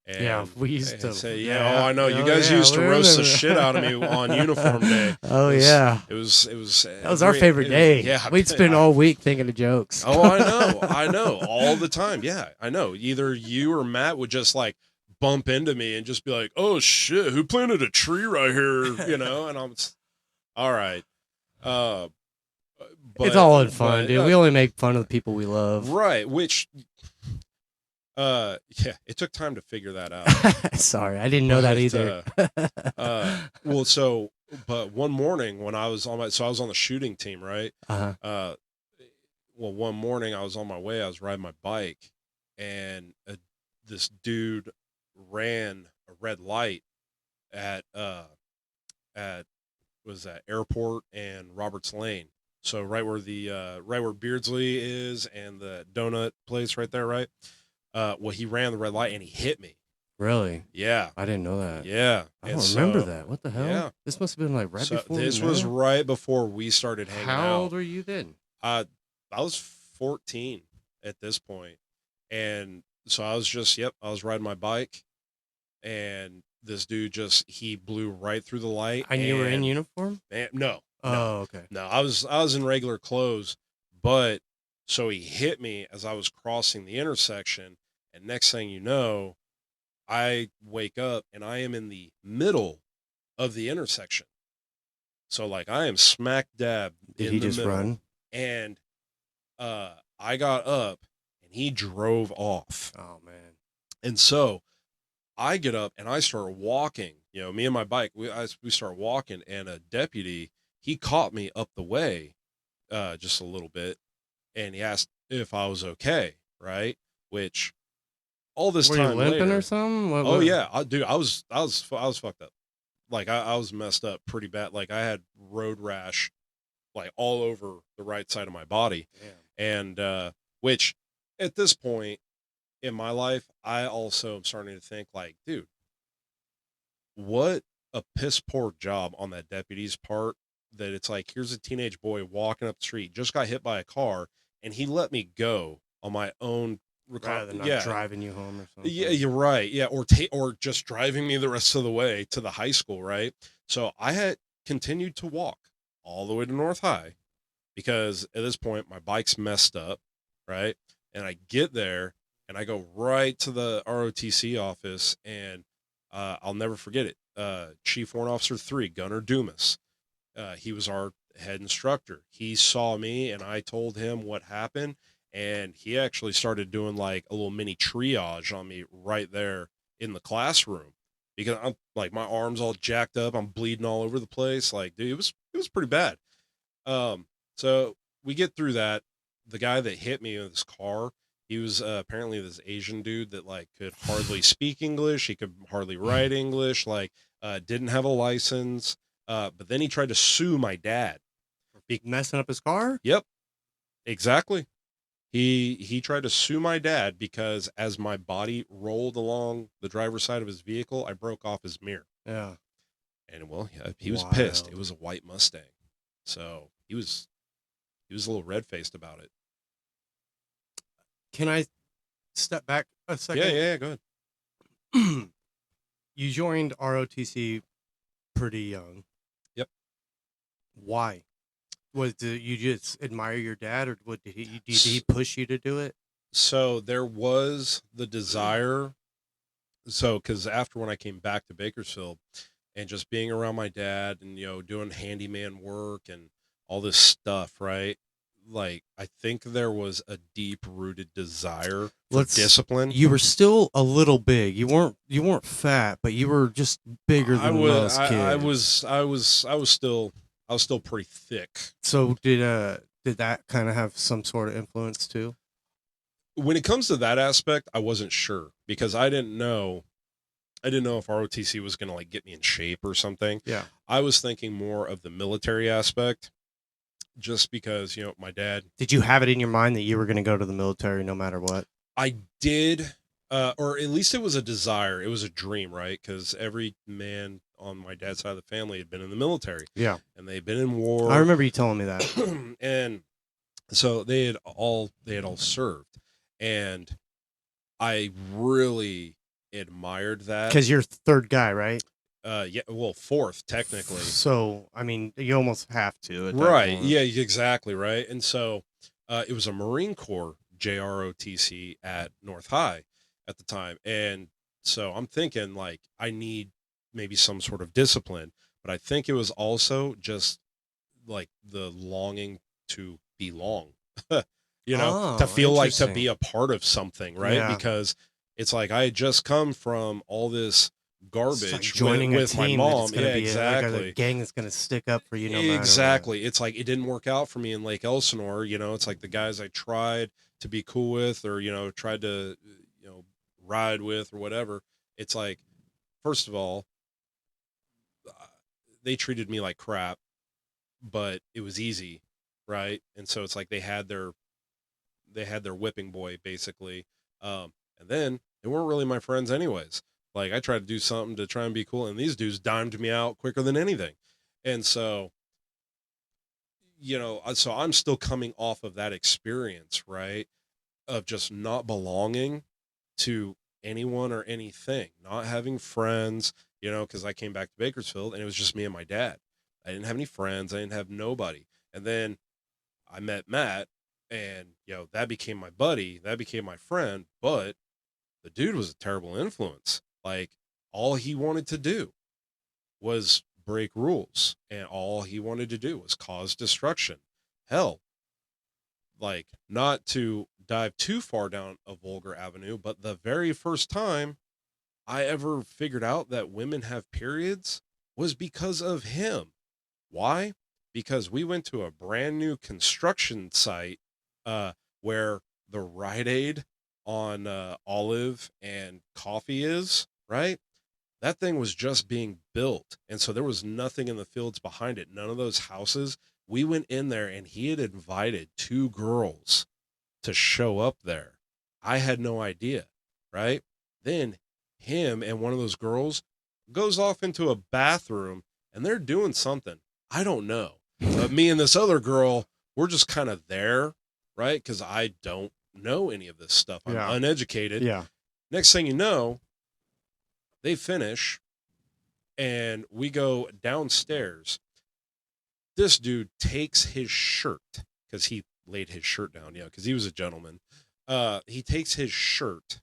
Yeah, And we used I to. say, yeah, oh, Yeah, I know. You oh guys yeah, used we to roast the remember. shit out of me on uniform day. Oh yeah, It was that was our favorite day. yeah. We'd spend all week thinking of jokes. Oh, I know, all the time. Yeah, I know. Either you or Matt would just like bump into me and just be like, "Oh shit, who planted a tree right here?" You know, and I'm all right. Uh, It's all in fun, but dude. We only make fun of the people we love. right, which yeah, it took time to figure that out. Sorry, I didn't know that either. Well, so, but one morning when I was on I was on the shooting team, right? Uh-huh. Uh, well, one morning I was on my way, I was riding my bike, and this dude ran a red light at at was that airport and Roberts Lane. So right where the right where Beardsley is and the donut place right there, right? Well, he ran the red light and he hit me. Really? Yeah. I didn't know that. Yeah. I And don't remember so, that. What the hell? yeah. This must have been like right So before this we was met. right before we started hanging out. How old were you then? I was 14 at this point. And so I was just, yep, I was riding my bike and this dude just, he blew right through the light. And you were in uniform? No. Oh, okay. No, I was in regular clothes, but so he hit me as I was crossing the intersection. And next thing you know, I wake up and I am in the middle of the intersection. So like I am smack dab Did in he the just middle. run? And I got up and he drove off. Oh man. And so I get up and I start walking. You know, me and my bike, we start walking, and a deputy, he caught me up the way, just a little bit, and he asked if I was okay, right? Which all this Were you time limping later, or something? oh yeah, dude, I was fucked up. Like I was messed up pretty bad. Like I had road rash, like all over the right side of my body, Damn. and which at this point in my life, I also am starting to think like, dude, what a piss poor job on that deputy's part, that it's like, here's a teenage boy walking up the street, just got hit by a car, and he let me go on my own. Rather than not Yeah, driving you home or something. yeah, you're right. Yeah, or just driving me the rest of the way to the high school, right? So I had continued to walk all the way to North High because at this point my bike's messed up, right? And I get there and I go right to the ROTC office, and I'll never forget it. Chief Warrant Officer 3, Gunnar Dumas. He was our head instructor. He saw me and I told him what happened, and he actually started doing like a little mini triage on me right there in the classroom, because I'm like, my arms all jacked up, I'm bleeding all over the place. Like, dude, it was pretty bad. So we get through that. The guy that hit me with his car, he was apparently this Asian dude that like could hardly speak English. He could hardly write English. Like, didn't have a license. But then he tried to sue my dad. Messing up his car? Yep, exactly. He tried to sue my dad because as my body rolled along the driver's side of his vehicle, I broke off his mirror. Yeah. And well, yeah, he was pissed. Wild. It was a white Mustang, so he was a little red faced about it. Can I step back a second? Yeah, go ahead. You joined ROTC pretty young. Yep. Why? You just admire your dad, or what, did he push you to do it? So there was the desire. So, because after when I came back to Bakersfield and just being around my dad and, you know, doing handyman work and all this stuff, right? Like, I think there was a deep rooted desire for discipline. You were still a little big. You weren't fat, but you were just bigger than most kids. I was still pretty thick. So did that kind of have some sort of influence too? When it comes to that aspect, I wasn't sure because I didn't know if ROTC was going to like get me in shape or something. Yeah. I was thinking more of the military aspect. just because, my dad, Did you have it in your mind that you were going to go to the military no matter what? I did, or at least it was a desire. It was a dream, right? Because every man on my dad's side of the family had been in the military, Yeah. and they'd been in I war, remember you telling me that. and so they had all served, and I really admired that. Because you're third guy, right? Yeah, well, fourth technically. So, I mean, you almost have to at that Right. point. Yeah, exactly. Right. And so it was a Marine Corps JROTC at North High at the time. And so I'm thinking, like, I need maybe some sort of discipline, but I think it was also just like the longing to belong, to Oh, feel like to be interesting. a part of something. Right. Yeah. Because it's like I had just come from all this It's like garbage joining a with my team that it's mom. going Yeah, to be like a exactly. gang that's going to stick up for you no matter what. Exactly. It's like it didn't work out for me in Lake Elsinore. It's like the guys I tried to be cool with or, tried to, ride with or whatever. It's like, first of all, uh, they treated me like crap, but it was easy, right? And so it's like they had their whipping boy basically. And then they weren't really my friends anyways. Like I tried to do something to try and be cool and these dudes dimed me out quicker than anything. And so so I'm still coming off of that experience, right? Of just not belonging to anyone or anything, not having friends, because I came back to Bakersfield and it was just me and my dad. I didn't have any friends, I didn't have nobody. And then I met Matt and, that became my buddy, that became my friend, but the dude was a terrible influence. Like all he wanted to do was break rules and all he wanted to do was cause destruction. Hell, like not to dive too far down a vulgar avenue, but the very first time I ever figured out that women have periods was because of him. Why? Because we went to a brand new construction site where the Rite Aid on Olive and Coffee is, right? That thing was just being built. And so there was nothing in the fields behind it, none of those houses. We went in there and he had invited two girls to show up there. I had no idea, right? Then him and one of those girls goes off into a bathroom and they're doing something. I don't know. But me and this other girl, we're just kind of there, right? Because I don't know any of this stuff. I'm Yeah. uneducated. Yeah. Next thing you know, they finish and we go downstairs. This dude takes his shirt because he laid his shirt down, because he was a gentleman. He takes his shirt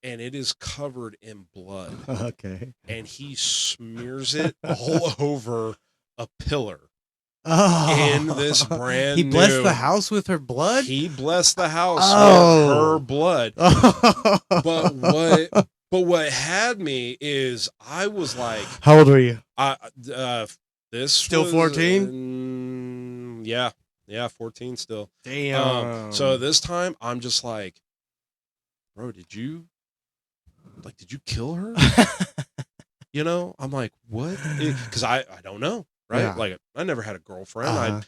and it is covered in blood Okay. and he smears it all over a pillar in this Oh, brand he blessed new. the house with her blood? He blessed the house with her Oh. blood. But what had me is I was like, How old were you? this Still was, 14? Yeah, 14 still. Damn. So this time I'm just like, bro, did you kill her? I'm like, what? Because I don't know, right? Yeah. Like I never had a girlfriend, Uh-huh.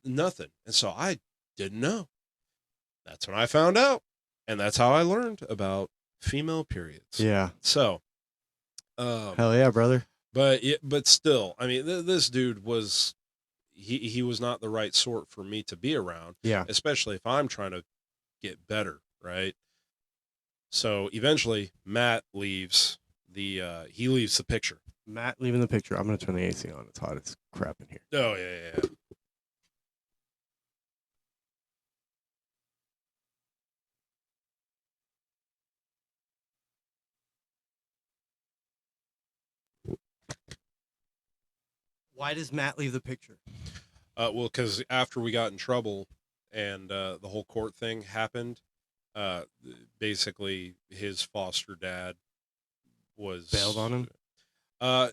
nothing, and so I didn't know. That's when I found out, and that's how I learned about female periods. Yeah. So, Hell yeah, brother. but still, I mean, this dude was he was not the right sort for me to be around. Yeah. Especially if I'm trying to get better, right? So eventually, Matt leaves he leaves the picture. Matt leaving the picture. I'm gonna turn the AC on. It's hot as crap in here. Oh yeah. Why does Matt leave the picture? Well, because after we got in trouble and the whole court thing happened, uh, basically his foster dad was Bailed on him? Uh,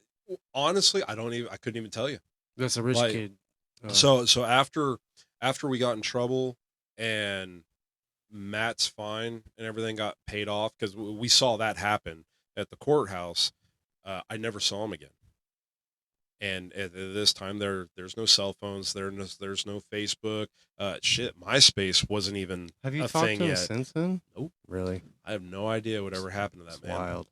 honestly, I couldn't even tell you. That's a rich Like, kid. So after we got in trouble and Matt's fine and everything got paid off because we saw that happen at the courthouse, I never saw him again. And at this time, there's no cell phones. There's no Facebook. Shit, MySpace wasn't even Have you a talked thing to him yet. since then? Nope. Really? I have no idea whatever happened to that It's man.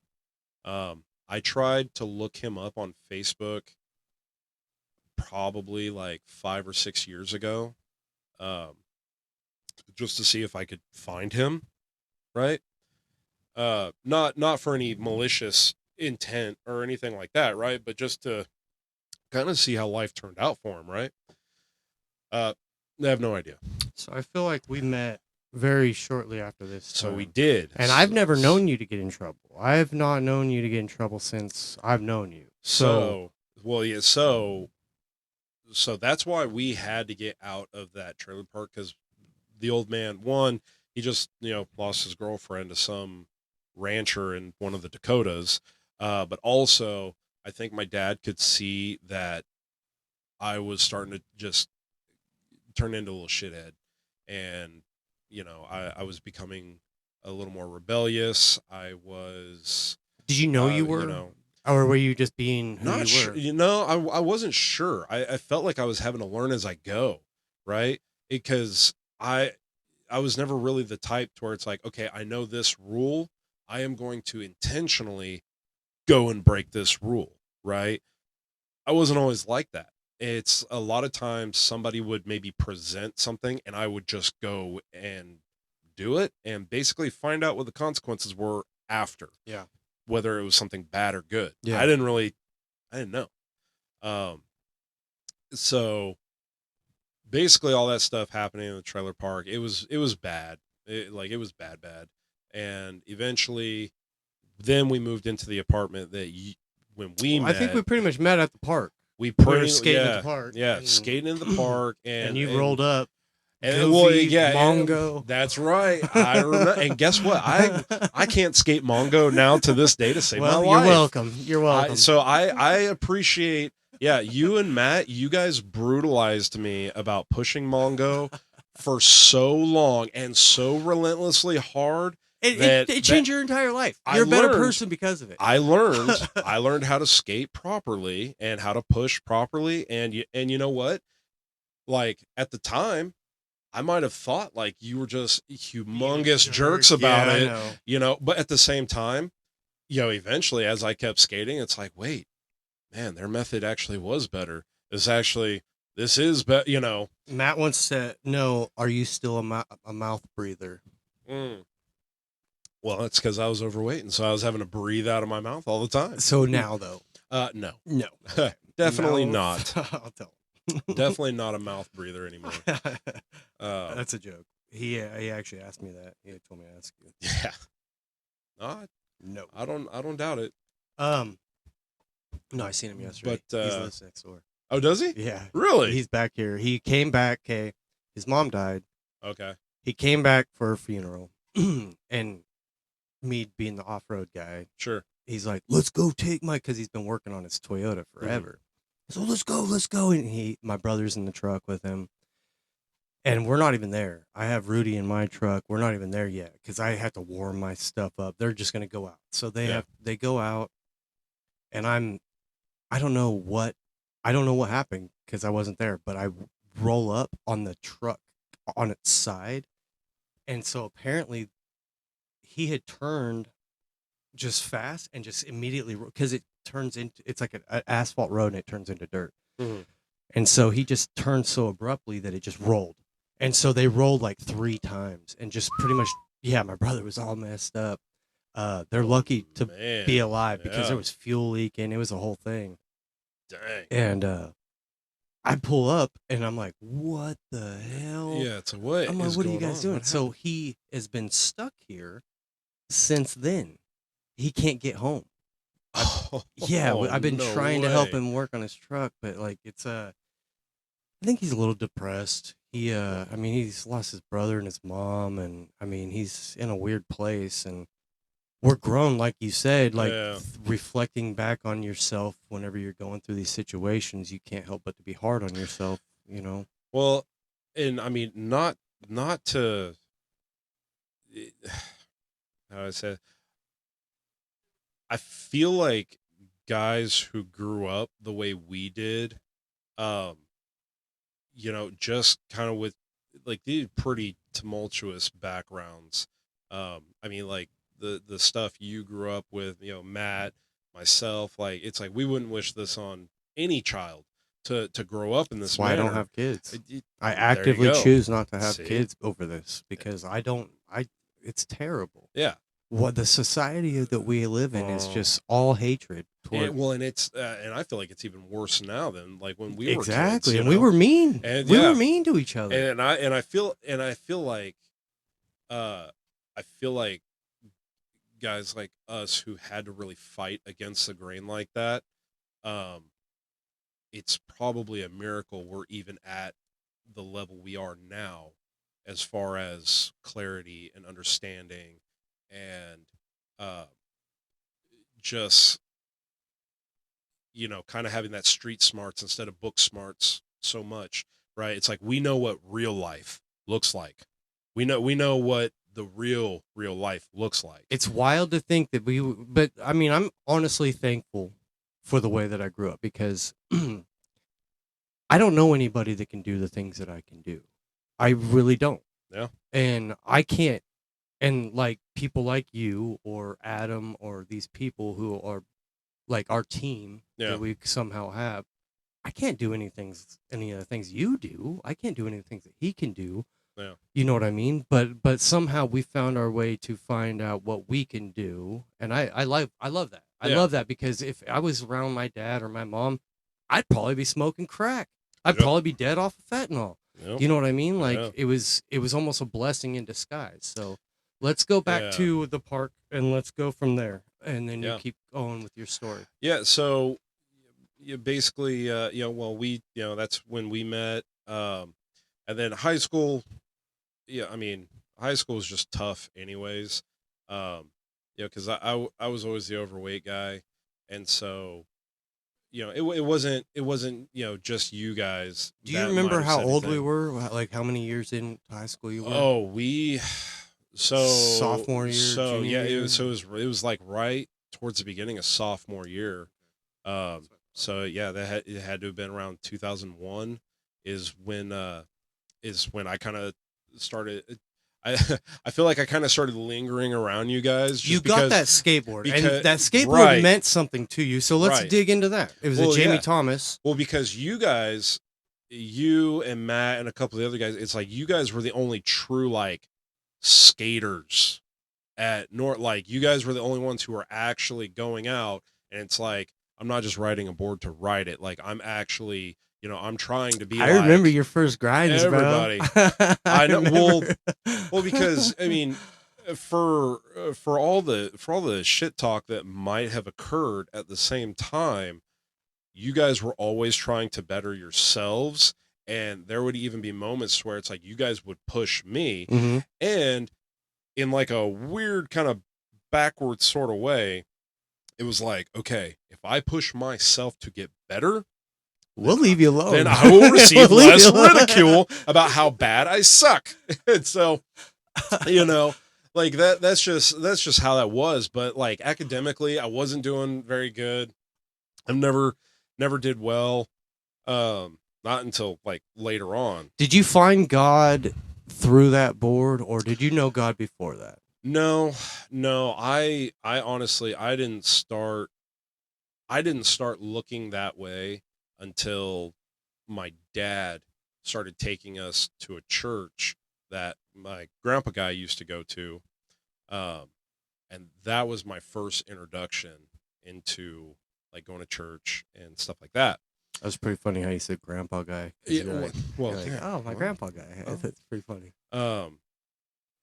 wild. I tried to look him up on Facebook probably like 5 or 6 years ago, um, just to see if I could find him. Right? Not for any malicious intent or anything like that. Right? But just to kind of see how life turned out for him. Right? I have no idea. So I feel like we met very shortly after this. So we time. did. And I've never known you to get in trouble. I have not known you to get in trouble since I've known you. So well, yeah. So that's why we had to get out of that trailer park, because the old man, one, he just lost his girlfriend to some rancher in one of the Dakotas, but also I think my dad could see that I was starting to just turn into a little shithead, and I was becoming a little more rebellious. I was Did you know you were? Or were you just being who not you were? sure. I wasn't sure. I felt like I was having to learn as I go, right? Because I was never really the type to where it's like, okay, I know this rule. I am going to intentionally go and break this rule, right? I wasn't always like that. It's a lot of times somebody would maybe present something and I would just go and do it and basically find out what the consequences were after. Yeah. Whether it was something bad or good. Yeah. I didn't know. So basically all that stuff happening in the trailer park, it was bad. It was bad. And eventually then we moved into the apartment that when we met. I think we pretty much met at the park. We were skating at the park. Yeah, skating in the park, and you rolled up. And Goofy, Mongo. That's right. I remember. And guess what? I can't skate Mongo now to this day to save my life. You're welcome. You're welcome. So I appreciate. Yeah, you and Matt, you guys brutalized me about pushing Mongo for so long and so relentlessly hard. It changed your entire life. You're a better person because of it. I learned how to skate properly and how to push properly. And you know what? Like at the time, I might have thought like you were just humongous jerks about it, but at the same time, eventually as I kept skating, it's like, wait, man, their method actually was better. This is better, Matt once said, no, are you still a mouth breather? Well, that's because I was overweight, and so I was having to breathe out of my mouth all the time. So now, though? No. Definitely not. I'll tell him. Definitely not a mouth breather anymore. That's a joke. He actually asked me that. He told me to ask you. Yeah. No. I don't doubt it. No, I seen him yesterday. But he lives next door. Oh, does he? Yeah. Really? He's back here. He came back. Okay. His mom died. Okay. He came back for her funeral, and me being the off-road guy, sure, he's like, let's go take because he's been working on his Toyota forever. So let's go. And my brother's in the truck with him, and we're not even there. I have Rudy in my truck. We're not even there yet because I have to warm my stuff up. They're just gonna go out. So they go out, and I don't know what happened because I wasn't there, but I roll up on the truck on its side, and so apparently he had turned just fast and just immediately, because it's like an asphalt road and it turns into dirt. And so he just turned so abruptly that it just rolled. And so they rolled like 3 times and just pretty much, my brother was all messed up. They're lucky to be alive because there was fuel leaking. It was a whole thing. Dang. And I pull up and I'm like, what the hell? Yeah, it's what? I'm like, what are you guys doing? So he has been stuck here since then. He can't get home. I've been trying to help him work on his truck, but like I think he's a little depressed. He's lost his brother and his mom, and he's in a weird place, and we're grown, like you said, reflecting back on yourself whenever you're going through these situations, you can't help but to be hard on yourself, Well, and not to how I said, I feel like guys who grew up the way we did, um, just kind of with like these pretty tumultuous backgrounds. I mean, like the stuff you grew up with, Matt, myself, like it's like we wouldn't wish this on any child to grow up in That's this why I don't manner. have kids. I There you actively go. choose not to have See? kids over this because I don't. It's terrible. Yeah. What the society that we live in is Oh. just all hatred toward. And it's and I feel like it's even worse now than like when we were kids. Exactly, and we were mean. And we were mean to each other. and I feel like uh I feel like guys like us who had to really fight against the grain like that, um it's probably a miracle we're even at the level we are now as far as clarity and understanding and uh just kind of having that street smarts instead of book smarts so much, right? It's like we know what real life looks like. We know what the real life looks like. It's wild to think that but I mean, I'm honestly thankful for the way that I grew up because I don't know anybody that can do the things that I can do. I really don't. Yeah. And I can't. And like people like you or Adam or these people who are like our team that we somehow have, I can't do any of the things you do. I can't do any of the things that he can do. Yeah. You know what I mean? But somehow we found our way to find out what we can do. And I love that. I love that because if I was around my dad or my mom, I'd probably be smoking crack. I'd probably be dead off of fentanyl. Yep. You know what I mean? Like it was almost a blessing in disguise. So let's go back to the park and let's go from there. And then you keep going with your story. Yeah. So basically, that's when we met. And then high school, I mean, high school was just tough anyways. Because I was always the overweight guy. And so, it wasn't, just you guys. Do you remember how old we were? Like how many years in high school you were? Oh, sophomore year. So junior year? It was like right towards the beginning of sophomore year. It had to have been around 2001 is when I kind of started. I feel like I kind of started lingering around you guys. You got that skateboard, and that skateboard meant something to you. So let's dig into that. It was a Jamie Thomas. Well, because you guys, you and Matt and a couple of the other guys, it's like you guys were the only true like skaters at North. Like you guys were the only ones who were actually going out, and it's like I'm not just riding a board to ride it. Like I'm actually. I'm trying to be. I remember your first grinds, everybody. Bro. I know. Well, because I mean, for all the shit talk that might have occurred at the same time, you guys were always trying to better yourselves, and there would even be moments where it's like you guys would push me, and in like a weird kind of backwards sort of way, it was like, okay, if I push myself to get better. We'll leave you alone. Then I will receive less ridicule about how bad I suck. And so, like that's just how that was. But like academically, I wasn't doing very good. I never did well. Not until like later on. Did you find God through that board, or did you know God before that? No. I honestly I didn't start looking that way until my dad started taking us to a church that my grandpa guy used to go to. And that was my first introduction into like going to church and stuff like that. That was pretty funny how you said grandpa guy. My grandpa guy. Oh. That's pretty funny.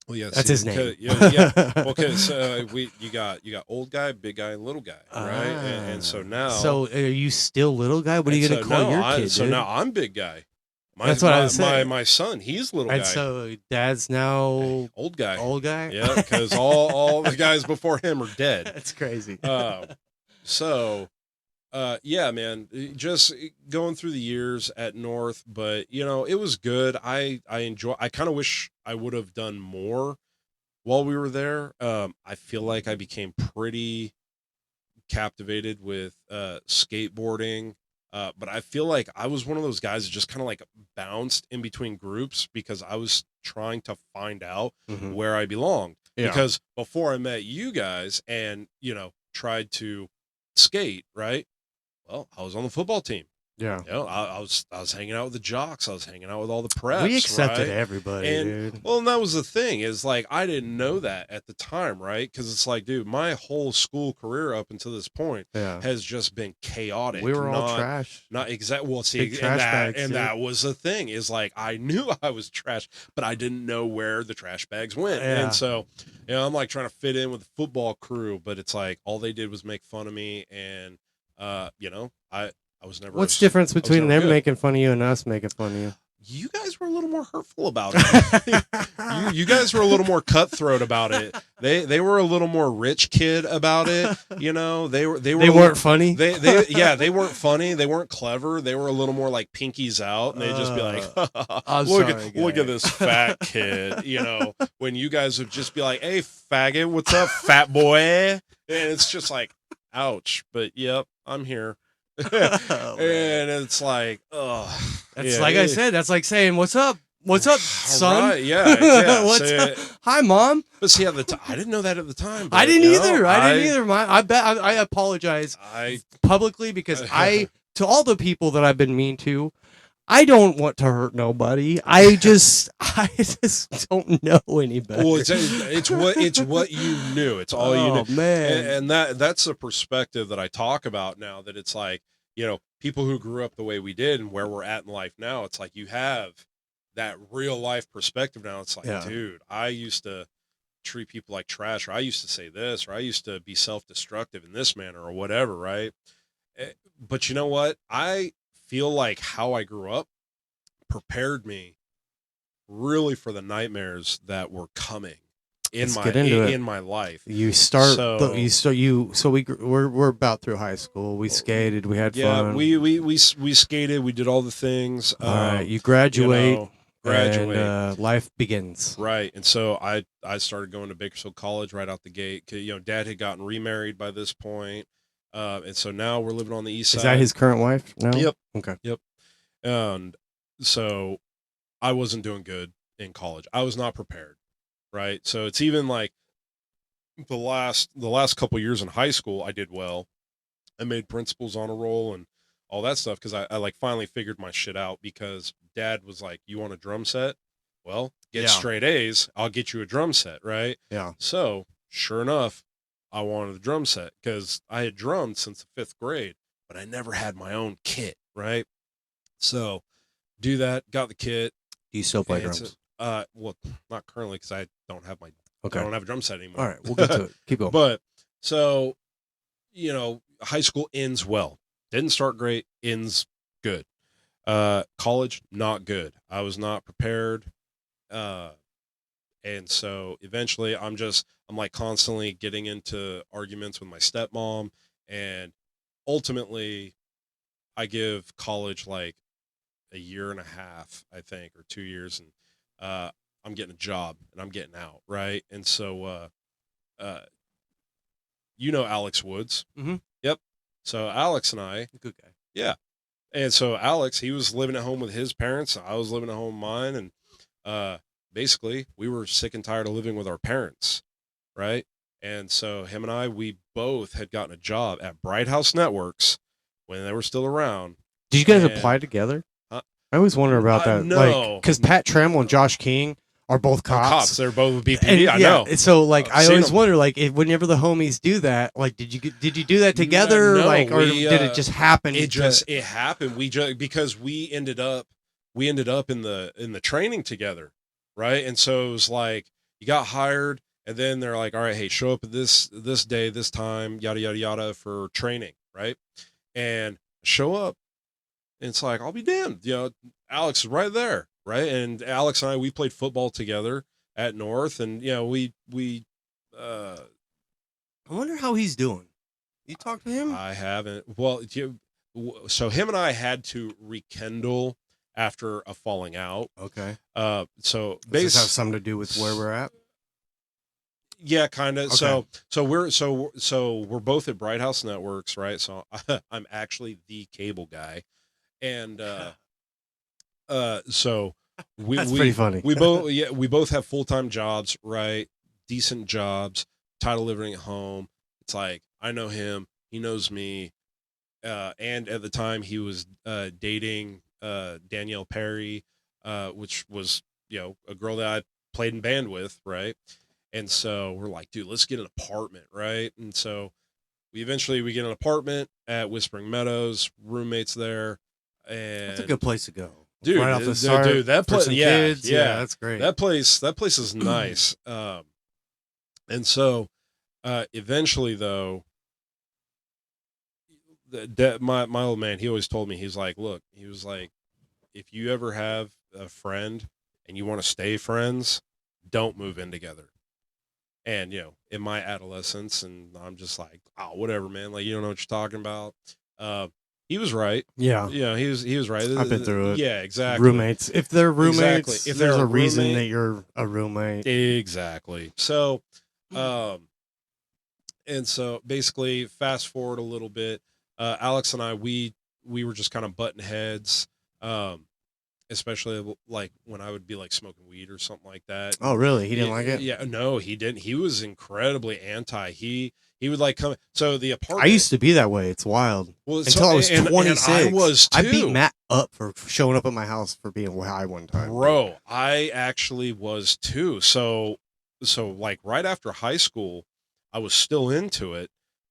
Well, yeah, that's his name. Yeah. Well, because you got old guy, big guy, and little guy, right? And so now, so are you still little guy? What are you gonna call your kid? So now I'm big guy. That's what I was saying. My son, he's little guy. And so dad's now old guy. Old guy. Yeah, because all the guys before him are dead. That's crazy. Yeah, man, just going through the years at North, but it was good. I kind of wish I would have done more while we were there. I feel like I became pretty captivated with skateboarding. But I feel like I was one of those guys that just kind of like bounced in between groups because I was trying to find out Mhm. where I belonged. Yeah. Because before I met you guys and, tried to skate, right? Well, I was on the football team. Yeah. I was hanging out with the jocks. I was hanging out with all the preps. We accepted right? everybody, And dude. well, and that was the thing is like I didn't know that at the time, right? Because it's like, dude, my whole school career up until this point Yeah. has just been chaotic. We were all trash. Not exact. Well, see, Big trash bags, and dude. that was the thing is like I knew I was trash, but I didn't know where the trash bags went, Yeah. and so I'm like trying to fit in with the football crew, but it's like all they did was make fun of me, and I was never. What's the difference between them good. making fun of you and us making fun of you? You guys were a little more hurtful about it. you guys were a little more cutthroat about it. They were a little more rich kid about it. They weren't funny. They weren't funny. They weren't clever. They were a little more like pinkies out, and they'd just be like, look at this fat kid. When you guys would just be like, hey, faggot, what's up, fat boy? And it's just like, ouch. But yep, I'm here. And it's like, that's like I said, that's like saying, what's up, son? Right, yeah. What's up? Hi, mom. But see, at the time, I didn't know that at the time. But, I didn't either. I didn't either. I bet I apologize publicly because to all the people that I've been mean to, I don't want to hurt nobody. I just don't know any better. Well, it's what you knew. It's all you knew. Man. And that's the perspective that I talk about now. That it's like people who grew up the way we did and where we're at in life now. It's like you have that real life perspective now. It's like, dude, I used to treat people like trash, or I used to say this, or I used to be self-destructive in this manner, or whatever, right? But you know what? I feel like how I grew up prepared me really for the nightmares that were coming in my life. We're about through high school. We skated, we had fun. We skated, we did all the things. All right, you graduate. And life begins. Right. And so I started going to Bakersfield College right out the gate. Dad had gotten remarried by this point. And so now we're living on the east side. Is that his current wife now? Yep. Okay. Yep. And so I wasn't doing good in college. I was not prepared. Right. So it's even like the last couple years in high school, I did well. I made principals on a roll and all that stuff because I like finally figured my shit out because Dad was like, you want a drum set? Well, get straight A's. I'll get you a drum set. Right. Yeah. So sure enough, I wanted a drum set because I had drummed since the 5th grade, but I never had my own kit. Right. So do that. Got the kit. Do you still play drums? Well, not currently because I don't have I don't have a drum set anymore. All right. We'll get to it. Keep going. But so, high school ends well. Didn't start great. Ends good. College, not good. I was not prepared. And so eventually I'm like constantly getting into arguments with my stepmom, and ultimately I give college like a year and a half, I think, or 2 years. And, I'm getting a job and I'm getting out. Right. And so, Alex Woods. Mm-hmm. Yep. So Alex and I, good guy. Yeah. And so Alex, he was living at home with his parents. I was living at home with mine. And, basically we were sick and tired of living with our parents. Right. And so him and I, we both had gotten a job at Bright House Networks when they were still around. Did you guys apply together? I always wonder about that. No. Because Pat Trammell and Josh King are both cops. They're both with BPD. I know. So I always wonder, whenever the homies do that, did you do that together? No, or did it just happen? It happened. Because we ended up in the training together, right? And so it was like you got hired, and then they're like, all right, hey, show up at this day, this time, yada yada yada for training, right? And show up, and it's like, I'll be damned. Alex is right there. Right. And Alex and we played football together at North, and, we I wonder how he's doing. You talked to him? I haven't. Well, so him and I had to rekindle after a falling out. Okay. So does this have something to do with where we're at? Yeah, kind of. Okay. So we're both at Bright House Networks, right? So I'm actually the cable guy, and so we That's pretty we funny. we both have full time jobs, right? Decent jobs, title living at home. It's like I know him, he knows me, and at the time he was dating Danielle Perry, which was a girl that I played in band with, right? And so we're like, dude, let's get an apartment, right? And so we get an apartment at Whispering Meadows, roommates there, That's a and good place to go. dude, Right off the start that for place, some yeah, kids. Yeah, yeah, that's great. that place is nice. And so eventually though, my old man, he always told me, he's like, look, he was like, if you ever have a friend and you want to stay friends, don't move in together. And in my adolescence, and I'm just like, oh, whatever, man. Like, you don't know what you're talking about. Uh, he was right. Yeah. He was right. I've been through it. Yeah, exactly. Roommates. If they're roommates, Exactly. If there's they're a a reason roommate, that you're a roommate. exactly. So, um, and so basically, fast forward a little bit. Alex and I, we were just kind of button heads. Um, Especially like when I would be like smoking weed or something like that. Oh, really? He didn't like it? Yeah, no, he didn't. He was incredibly anti. He would like come. So the I apartment. used to be that way. It's wild. Well, Until I was 26. and I was too. I beat Matt up for showing up at my house for being high one time. Bro, I actually was too. So like right after high school, I was still into it,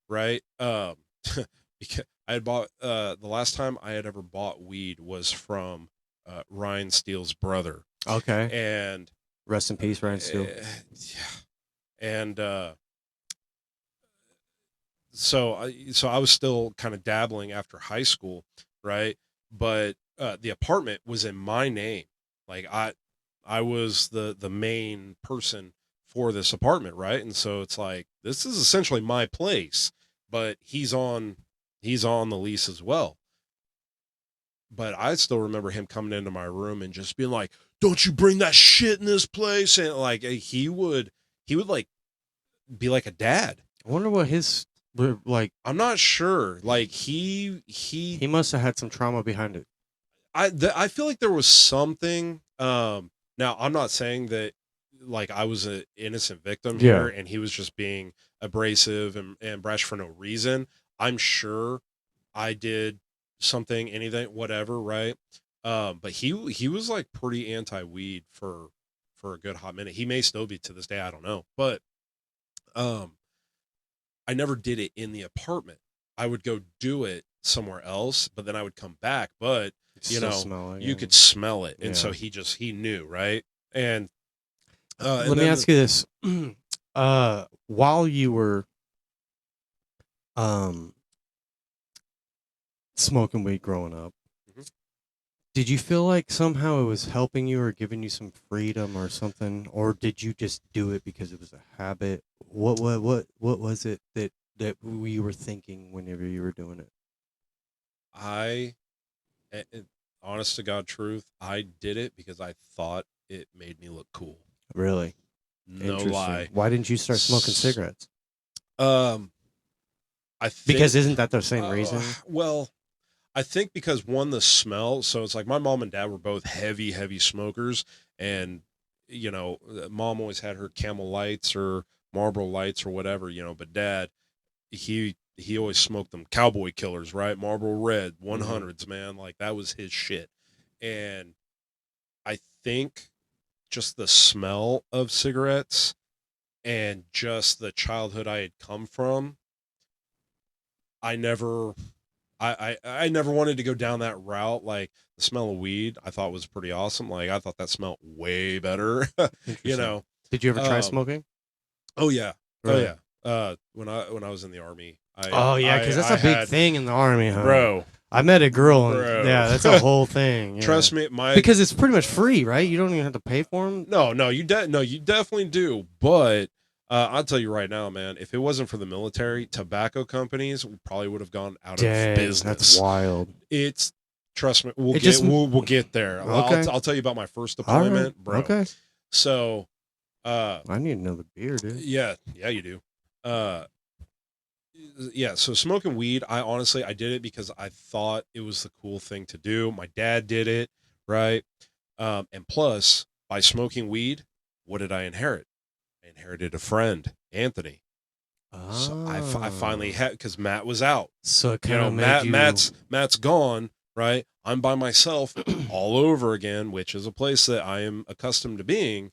right? Because I had bought the last time I had ever bought weed was from Ryan Steele's brother. Okay. And rest in peace, Ryan Steele. Yeah. And so I was still kind of dabbling after high school, right? But the apartment was in my name. Like I was the main person for this apartment, right? And so it's like this is essentially my place, but he's on the lease as well. But I still remember him coming into my room and just being like, "Don't you bring that shit in this place?" And like he would like be like a dad. I wonder what his like. I'm not sure. Like he must have had some trauma behind it. I feel like there was something. Now I'm not saying that like I was an innocent victim here, and he was just being abrasive and brash for no reason. I'm sure I did something, anything, whatever, right? But he was like pretty anti-weed for a good hot minute. He may still be to this day, I don't know. But I never did it in the apartment. I would go do it somewhere else, but then I would come back. But you could smell it, and so he knew, right? And let me ask you this: while you were smoking weed growing up, did you feel like somehow it was helping you or giving you some freedom or something, or did you just do it because it was a habit? What was it that you were thinking whenever you were doing it? Honest to God truth, I did it because I thought it made me look cool. Really? No lie. Why didn't you start smoking cigarettes? I think, because isn't that the same reason? Well, I think because one, the smell. So it's like my mom and dad were both heavy smokers, and mom always had her Camel Lights or Marlboro Lights or whatever, but dad, he always smoked them Cowboy Killers, right? Marlboro Red 100s, man, like that was his shit. And I think just the smell of cigarettes and just the childhood I had come from, I never wanted to go down that route. Like the smell of weed, I thought was pretty awesome. Like I thought that smelled way better. Did you ever try smoking? Oh yeah. Really? Oh yeah. When I was in the Army. Because that's a big thing in the Army, huh? Bro. I met a girl, and that's a whole thing. Yeah. Trust me, because it's pretty much free, right? You don't even have to pay for them. No, you definitely do. But I'll tell you right now, man, if it wasn't for the military, tobacco companies probably would have gone out of business. That's wild. Trust me, we'll get there. Okay. I'll tell you about my first deployment, bro. Okay. So I need another beer, dude. Yeah, you do. Uh, yeah. So smoking weed, I did it because I thought it was the cool thing to do. My dad did it, right? And plus, by smoking weed, what did I inherit? I inherited a friend, Anthony. So I finally had, because Matt was out. So it You kind know, of made you. Matt's gone, right? I'm by myself all over again, which is a place that I am accustomed to being.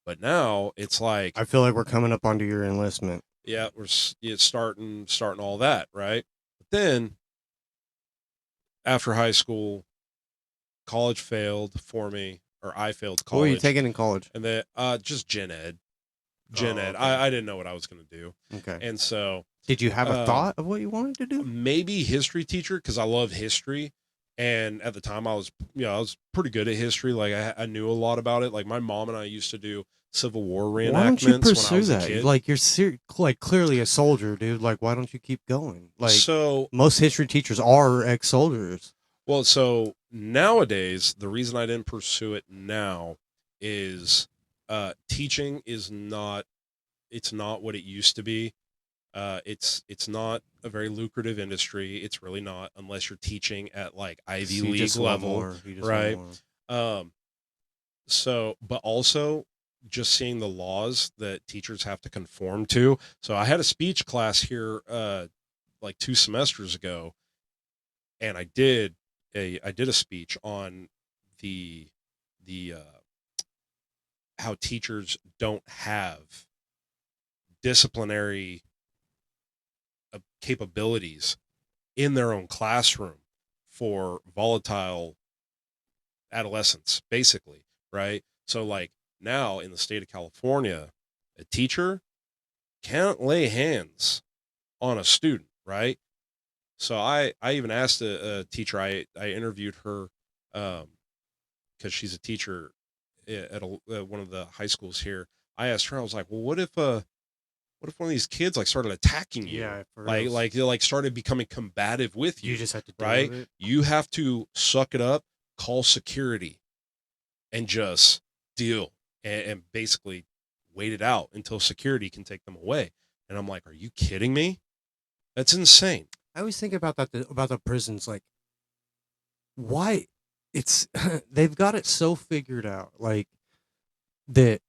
But now it's like, I feel like we're coming up onto your enlistment. yeah, it's starting all that, right? But then after high school, college failed for me, or I failed What were you college, taking in college? and then just gen ed. Okay. I didn't know what I was going to do, Okay. and so Did you have a thought of what you wanted to do? maybe history teacher, because I love history. And at the time, I was pretty good at history. Like I knew a lot about it. Like my mom and I used to do Civil War reenactments Why don't you when I pursue was a that? kid. Like you're like clearly a soldier, dude. Like why don't you keep going? Like So most history teachers are ex-soldiers. well, so nowadays, the reason I didn't pursue it now is teaching is not, it's not what it used to be. It's not a very lucrative industry. It's really not, unless you're teaching at like Ivy So you League just want level, more. You just right? want more. Um, so, but also just seeing the laws that teachers have to conform to. So I had a speech class here like 2 semesters ago, and I did a speech on the how teachers don't have disciplinary capabilities in their own classroom for volatile adolescents, basically, right? So like now in the state of California, a teacher can't lay hands on a student, right? So I even asked a teacher, I interviewed her because she's a teacher at one of the high schools here. I asked her, I was like, well, what if one of these kids like started attacking you? Yeah, for Like reals. like they like started becoming combative with you. You just have to deal right? with it. You have to suck it up, call security, and just deal, and basically wait it out until security can take them away. And I'm like, are you kidding me? That's insane. I always think about that about the prisons. Like, why? It's they've got it so figured out. Like that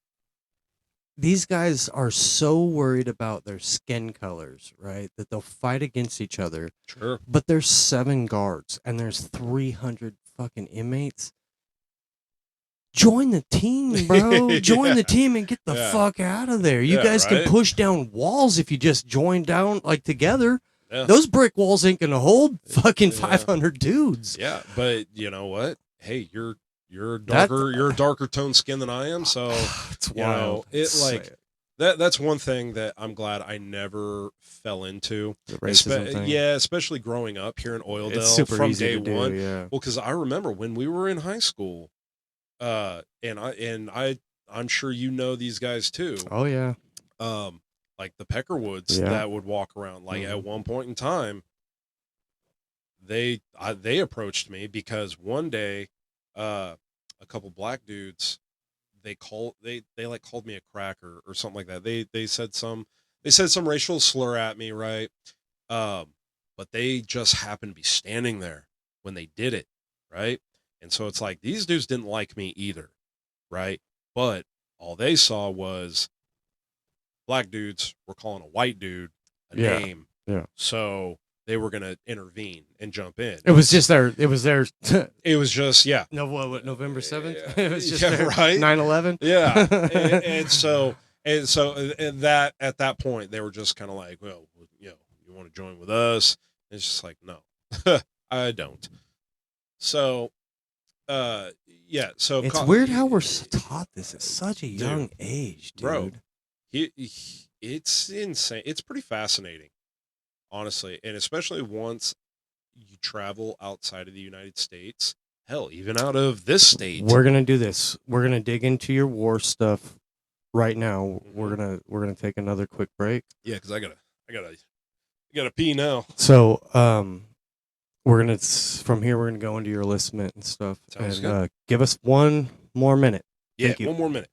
these guys are so worried about their skin colors, right? That they'll fight against each other. Sure. But there's 7 guards and there's 300 fucking inmates. Join the team, bro. Join the team and get the fuck out of there. You guys can push down walls if you just join down like together. Yeah. Those brick walls ain't gonna hold fucking 500 dudes. Yeah, but you know what? Hey, you're a darker toned skin than I am, so it's wild. That's one thing that I'm glad I never fell into. The racism thing. Yeah, especially growing up here in Oildale It's super from easy day to do, one. yeah. Well, because I remember when we were in high school, I'm sure you know these guys too. Oh yeah. Like the Peckerwoods that would walk around. Like at one point in time, they approached me because one day, a couple black dudes, they called me a cracker or something like that. They said some racial slur at me, right? But they just happened to be standing there when they did it, right? And so it's like these dudes didn't like me either, right? But all they saw was black dudes were calling a white dude a name. Yeah. So they were going to intervene and jump in. It was just their it was just No, what November 7th? It was just right. 9/11. Yeah. and so that at that point they were just kind of like, well, you want to join with us? And it's just like, no. I don't. So yeah, so it's weird how we're taught this at such a young age, dude. Bro, it's insane. It's pretty fascinating, honestly, and especially once you travel outside of the United States. Hell, even out of this state. We're gonna do this. We're gonna dig into your war stuff right now. Mm-hmm. We're gonna take another quick break. Yeah, because I gotta pee now. So we're gonna from here we're gonna go into your enlistment and stuff. Sounds and good. Give us one more minute. Yeah, Thank you. 1 more minute.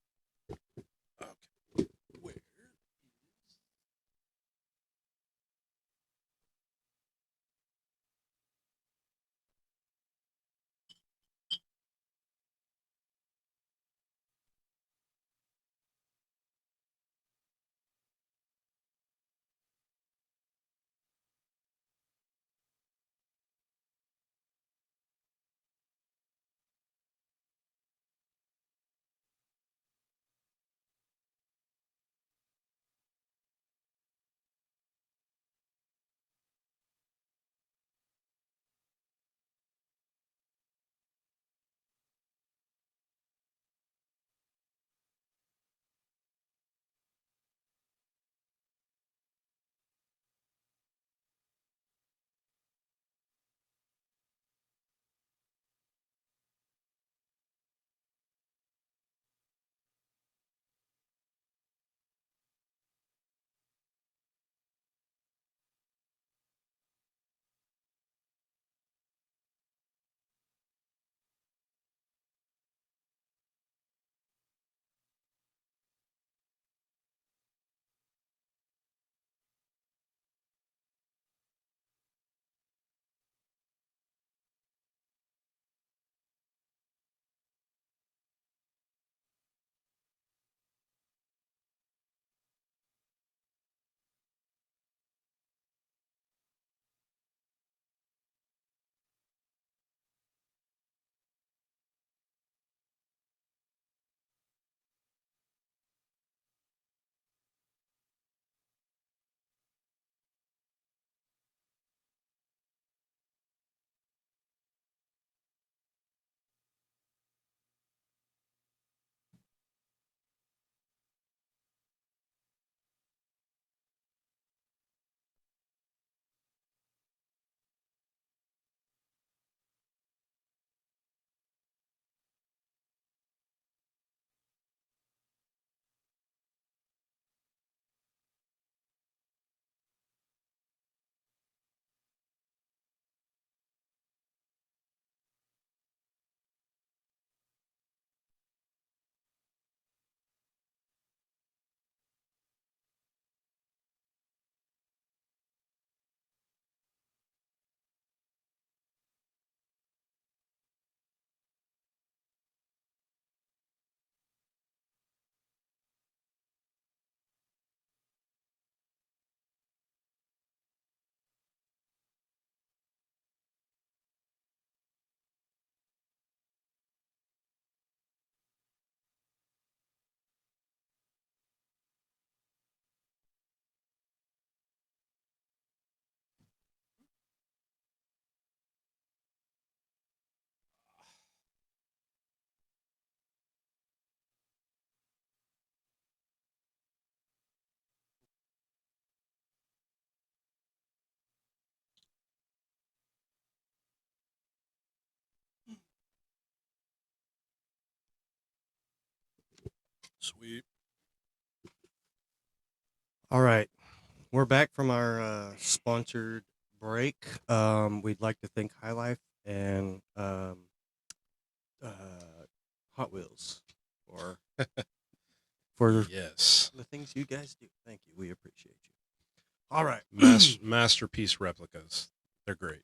Sweet. All right. We're back from our sponsored break. We'd like to thank High Life and uh, Hot Wheels for Yes. the things you guys do. Thank you. We appreciate you. All right. Masterpiece replicas. They're great.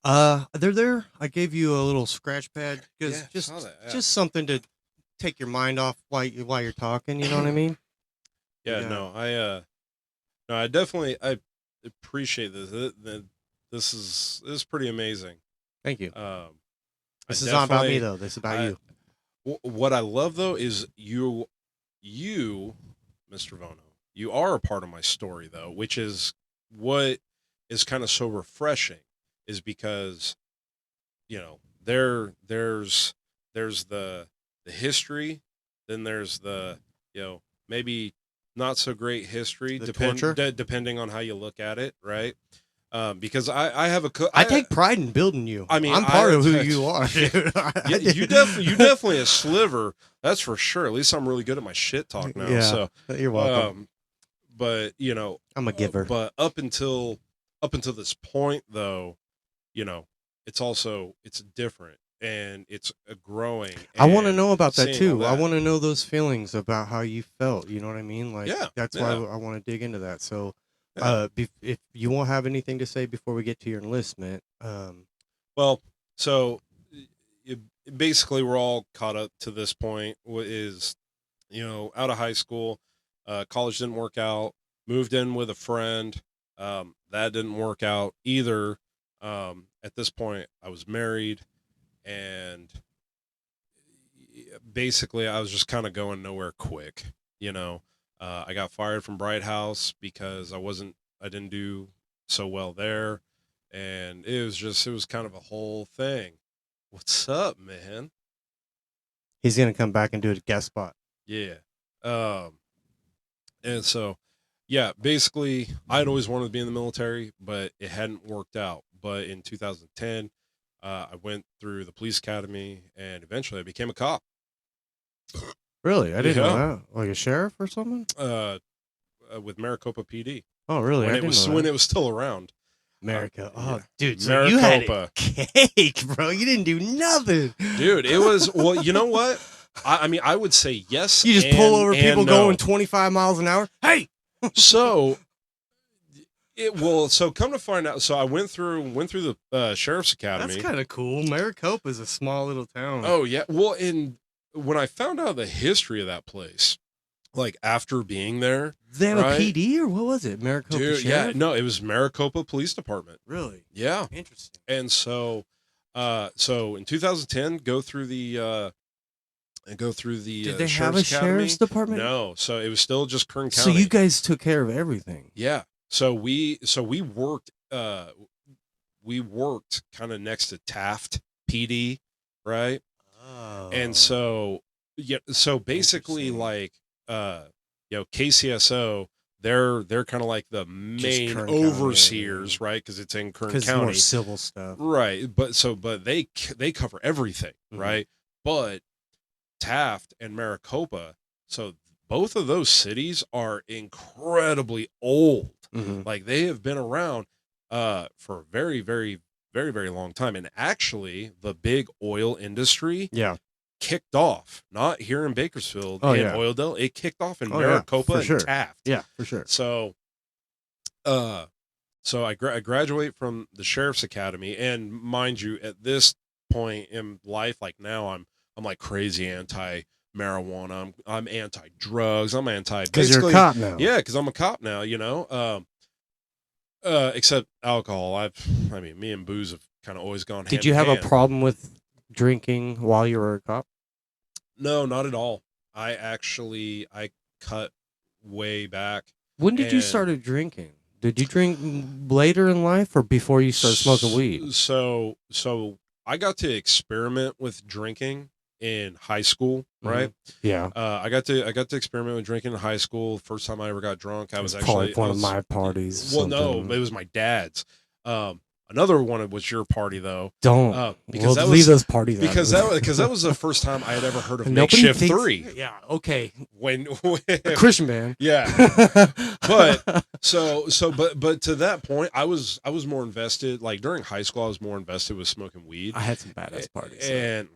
They're there. I gave you a little scratch pad because Yeah, saw that, yeah. just something to take your mind off while you're talking. You know what I mean? Yeah, no, I definitely I appreciate this. This is pretty amazing. Thank you. Um, This is not about me though. This is about you. What I love though is you, Mr. Vono, you are a part of my story though, which is what is kind of so refreshing, is because there's the history, then there's the maybe not so great history, torture? depending on how you look at it, right? Because I have a I take pride in building you. I mean, I'm part of who you are, dude. Yeah, you definitely a sliver, that's for sure. At least I'm really good at my shit talk now. Yeah, So you're welcome. But I'm a giver. But up until this point, though, it's different and it's growing. I want to and know about that seeing too. all I that. want to know those feelings about how you felt. You know what I mean? Like, Yeah, that's why yeah. I want to dig into that. So, Yeah. if you won't have anything to say before we get to your enlistment, Well, so basically we're all caught up to this point. Is out of high school, college didn't work out. Moved in with a friend. That didn't work out either. At this point, I was married, and basically I was just kind of going nowhere quick. I got fired from Bright House because I didn't do so well there, and it was kind of a whole thing. What's up, man? he's gonna come back and do a guest spot. Yeah. And so, yeah, basically, I'd always wanted to be in the military, but it hadn't worked out. But in 2010, I went through the police academy, and eventually I became a cop. Really? I didn't know Yeah. that. Like a sheriff or something? With Maricopa PD. Oh, really? When I it didn't was know when that. it was still around. America. Yeah. Oh, dude. So you had Maricopa. it cake, bro. You didn't do nothing. Dude, it was, well, you know what? I mean, I would say yes. You just pull over people no. going 25 miles an hour. Hey! So so come to find out, so I went through the sheriff's academy. That's kind of cool. Maricopa is a small little town. Oh yeah. Well, when I found out the history of that place, like after being there, they have right? a PD or what was it? Maricopa Dude, Sheriff? yeah, no, it was Maricopa Police Department. Really? Yeah. Interesting. And so in 2010, go through the Did they have a Sheriff's Academy. sheriff's department? No, so it was still just Kern So County. you guys took care of everything. Yeah. So we worked kind of next to Taft PD, right? Oh. And so basically like KCSO, they're kind of like the main Kern overseers, County. right? Because it's in Kern Because County, more civil stuff, right? But they cover everything, right? But Taft and Maricopa, so both of those cities are incredibly old. Like they have been around for a very, very, very, very long time. And actually, the big oil industry kicked off, not here in Bakersfield in Oildale. It kicked off in Maricopa and Taft. Yeah, for sure. So, I graduate from the Sheriff's Academy, and mind you, at this point in life, like now, I'm like crazy anti-marijuana. I'm anti-drugs. I'm anti. Because you're a cop now. Yeah, because I'm a cop now. Except alcohol. Me and booze have kind of always gone. Did you have a problem with drinking while you were a cop? No, not at all. I cut way back. When did you start drinking? Did you drink later in life or before you started smoking weed? So I got to experiment with drinking in high school, right? Yeah. I got to experiment with drinking in high school. First time I ever got drunk, I was probably actually one of my parties. Well, no, it was my dad's. I Another one was your party though. Don't. Because We'll that leave was those parties because out. that was the first time I had ever heard of Nobody Makeshift thinks, 3. Yeah. Okay. When A Christian band. yeah. But but to that point, I was more invested. Like during high school, I was more invested with smoking weed. I had some badass parties. So. And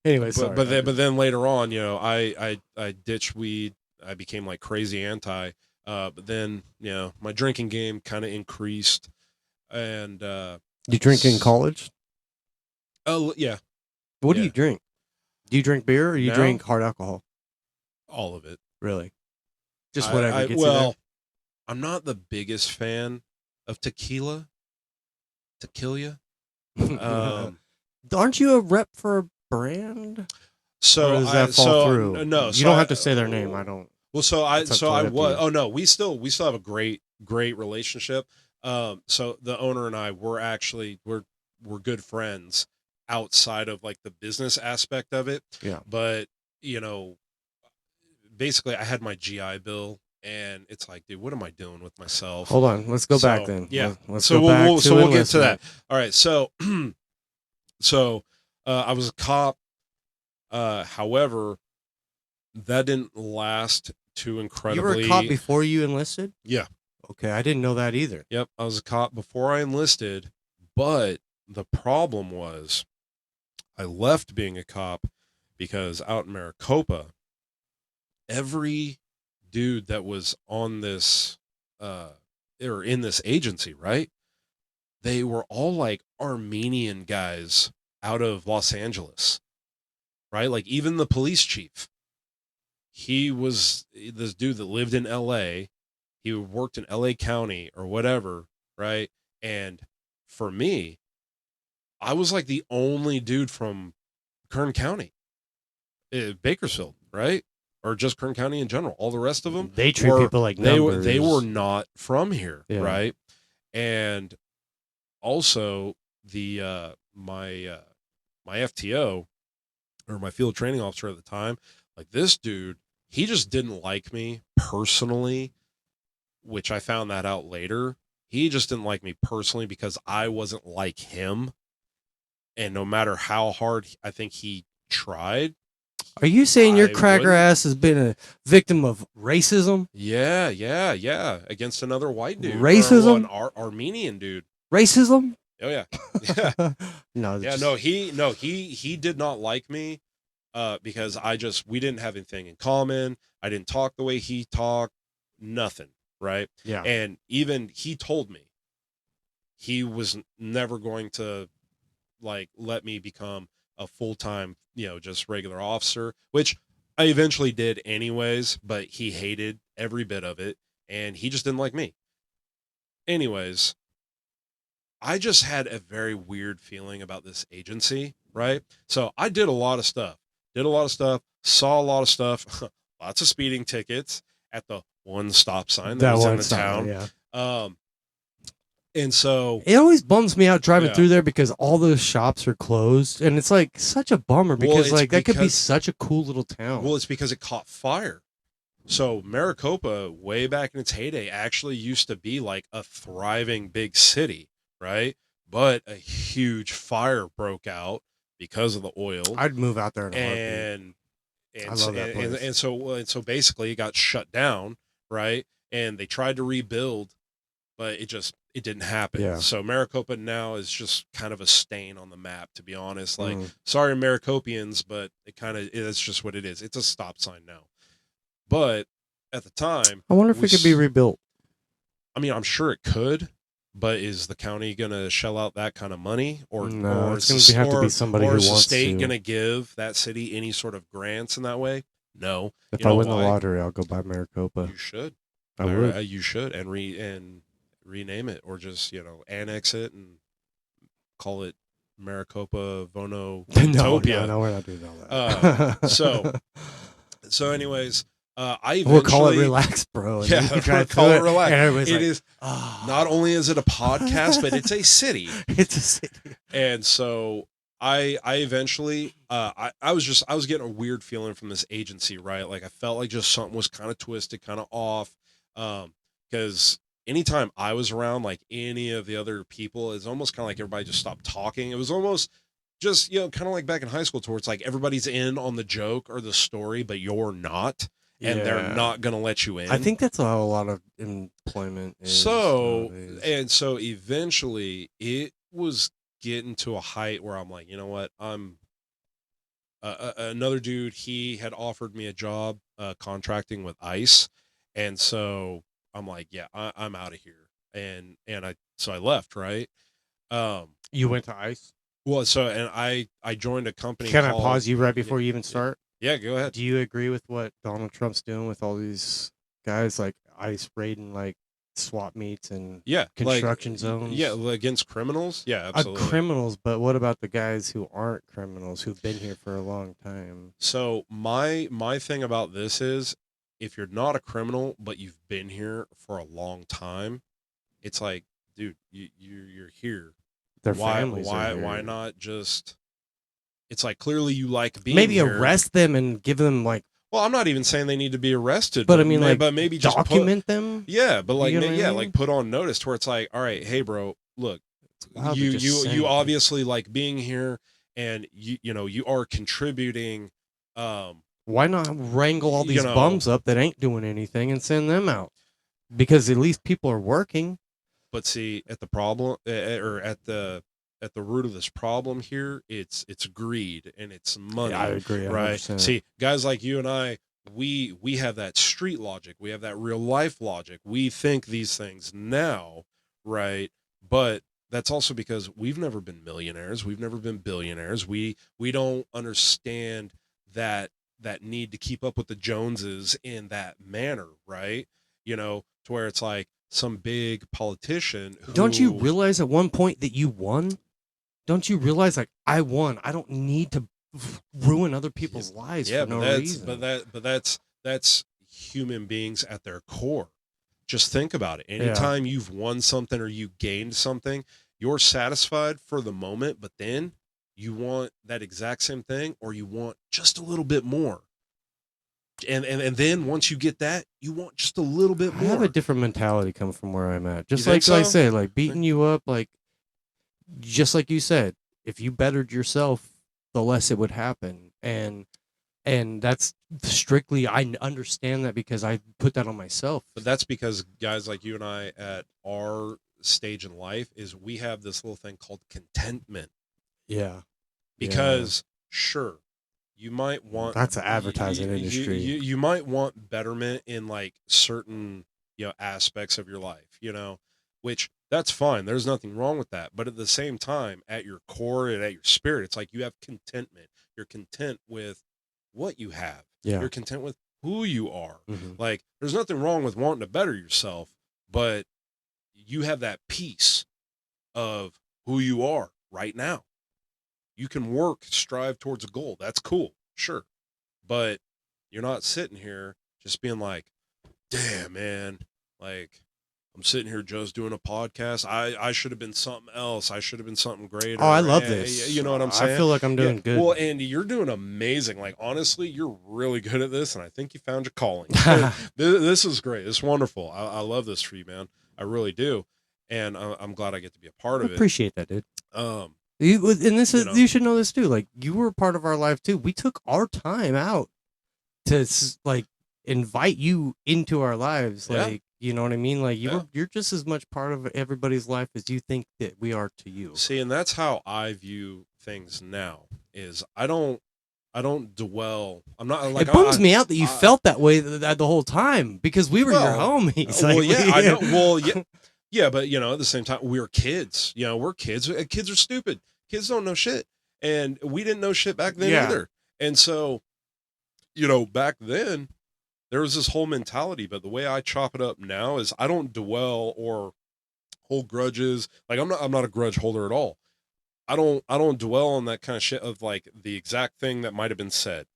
anyway, sorry. but then later on, you know, I ditched weed. I became like crazy anti. But then, you know, my drinking game kind of increased. And you drink in college? Oh yeah. What do you drink? Do you drink beer or you Now? drink hard alcohol? All of it. Really? Just whatever gets you there? I'm not the biggest fan of tequila. Aren't you a rep for a brand? So or does that fall through? No, you so don't have to say their name. I don't. Well, so I That's so I totally up to was. you. Oh no, we still have a great relationship. So the owner and I were actually we're good friends outside of like the business aspect of it. Yeah. But you know, basically, I had my GI Bill, and it's like, dude, what am I doing with myself? Hold on, let's go back then. Yeah. Let's so go back we'll to get to that. enlistment. All right. So I was a cop. However, that didn't last too incredibly. You were a cop before you enlisted? Yeah. Okay, I didn't know that either. Yep, I was a cop before I enlisted, but the problem was I left being a cop because out in Maricopa, every dude that was on this or in this agency, right? They were all like Armenian guys out of Los Angeles, right? Like even the police chief, he was this dude that lived in LA. He worked in LA County or whatever, right? And for me, I was like the only dude from Kern County, Bakersfield, right? Or just Kern County in general. All the rest of them, they treat people like numbers. They were not from here, Yeah. right? And also the my FTO or my field training officer at the time, like this dude, he just didn't like me personally, which I found that out later. He just didn't like me personally because I wasn't like him. And no matter how hard I think he tried. Are you saying your cracker wouldn't. ass has been a victim of racism? Yeah. Against another white dude. Racism? An Armenian dude. Racism? Oh yeah. Yeah. No. He did not like me because we didn't have anything in common. I didn't talk the way he talked. Nothing. Right. Yeah. And even he told me he was never going to like let me become a full-time, just regular officer, which I eventually did anyways, but he hated every bit of it and he just didn't like me. Anyways, I just had a very weird feeling about this agency, right? So I did a lot of stuff, saw a lot of stuff, lots of speeding tickets at the one stop sign that was in the town. Yeah. And so it always bums me out driving through there because all those shops are closed, and it's like such a bummer because that could be such a cool little town. Well, it's because it caught fire. So Maricopa, way back in its heyday, actually used to be like a thriving big city, right? But a huge fire broke out because of the oil. I'd move out there in a heartbeat. I love that place. And so basically it got shut down, right? And they tried to rebuild, but it didn't happen. Yeah. So Maricopa now is just kind of a stain on the map, to be honest. Like, sorry, Maricopians, but it's just what it is. It's a stop sign now. But at the time, I wonder if it could be rebuilt. I mean, I'm sure it could, but is the county going to shell out that kind of money? It's going to have to be somebody who wants to. Or is the state going to give that city any sort of grants in that way? No. If I win the lottery, I'll go buy Maricopa. You should. I would. You should. And rename it, or just annex it and call it Maricopa Vono Utopia. No, we're not doing all that. So anyways, we'll call it Relax, Bro. Yeah, we'll call it Relax. And is not only is it a podcast, but it's a city. It's a city. And so I eventually I was getting a weird feeling from this agency, right? Like I felt like just something was kind of twisted, kind of off, because anytime I was around, like any of the other people, it's almost kind of like everybody just stopped talking. It was almost just, kind of like back in high school, to where it's like everybody's in on the joke or the story, but you're not, and they're Yeah. not going to let you in. I think that's how a lot of employment is So, nowadays. and so eventually it was getting to a height where I'm like, you know what? Another dude, he had offered me a job contracting with ICE. And so I'm like, yeah, I'm out of here. So I left, right? Um, You went to ICE? well, and I joined a company Can I called, pause you right before you even start? yeah, go ahead. Do you agree with what Donald Trump's doing with all these guys like ICE raiding like swap meets and Yeah, construction yeah, zones? against criminals. Yeah, absolutely. Criminals, but what about the guys who aren't criminals who've been here for a long time? So my thing about this is, if you're not a criminal but you've been here for a long time, it's like, dude, you're here. Their Why families are why here. not just, it's like, clearly you like being Maybe here. arrest them and give them like, Well, I'm not even saying they need to be arrested, but I mean like but maybe just document them. yeah, but like You know what I yeah, mean? like put on notice to where it's like, all right, hey bro, look, Wow, to just you send obviously like being here, and you are contributing, um why not wrangle all you these know bums up that ain't doing anything and send them out? Because at least people are working. but see, at the problem, or at the root of this problem here, it's greed and it's money. Yeah, I agree Right? 100%. See, guys like you and I, we have that street logic, we have that real life logic, we think these things now, right? But that's also because we've never been millionaires, we've never been billionaires, we don't understand that need to keep up with the Joneses in that manner, right? To where it's like some big politician Don't you who, realize at one point that you won? Don't you realize like I won? I don't need to ruin other people's lives yeah, for but no reason. that's human beings at their core. Just think about it. Yeah. Anytime you've won something or you gained something, you're satisfied for the moment, but then you want that exact same thing, or you want just a little bit more. And then once you get that, you want just a little bit I have a more. different mentality coming from where I'm at. You Just think like I so? said, like beating you up, like just like you said, if you bettered yourself, the less it would happen. And that's strictly I understand that because I put that on myself. But that's because guys like you and I at our stage in life, is we have this little thing called contentment. Yeah. Because sure, you might want, That's an advertising industry. you might want betterment in like certain, aspects of your life, which that's fine. There's nothing wrong with that. But at the same time, at your core and at your spirit, it's like you have contentment. You're content with what you have. Yeah. You're content with who you are. Mhm. Like, there's nothing wrong with wanting to better yourself, but you have that peace of who you are right now. You can work, strive towards a goal. That's cool. Sure. But you're not sitting here just being like, damn, man, like, I'm sitting here just doing a podcast. I should have been something else. I should have been something greater. Oh, I love this. You know what I'm saying? I feel like I'm Yeah. doing good. Well, Andy, you're doing amazing. Like, honestly, you're really good at this, and I think you found your calling. This is great. It's wonderful. I love this for you, man. I really do. And I'm glad I get to be a part I of it. appreciate that, dude. Um, And this is know. you should know this too. Like you were a part of our life too. We took our time out to like invite you into our lives. Yeah. Like you know what I mean. Like Yeah. you're just as much part of everybody's life as you think that we are to you. See, and that's how I view things now. Is I don't dwell. I'm not like, It bums me out that you felt that way the whole time because we were your homies. Well, Like, yeah, I know. Well, yeah, yeah, but at the same time, we were kids. We're kids. Kids are stupid. Kids don't know shit, and we didn't know shit back then Yeah. either. And so, back then, there was this whole mentality. But the way I chop it up now is I don't dwell or hold grudges. Like, I'm not a grudge holder at all. I don't dwell on that kind of shit of like the exact thing that might have been said,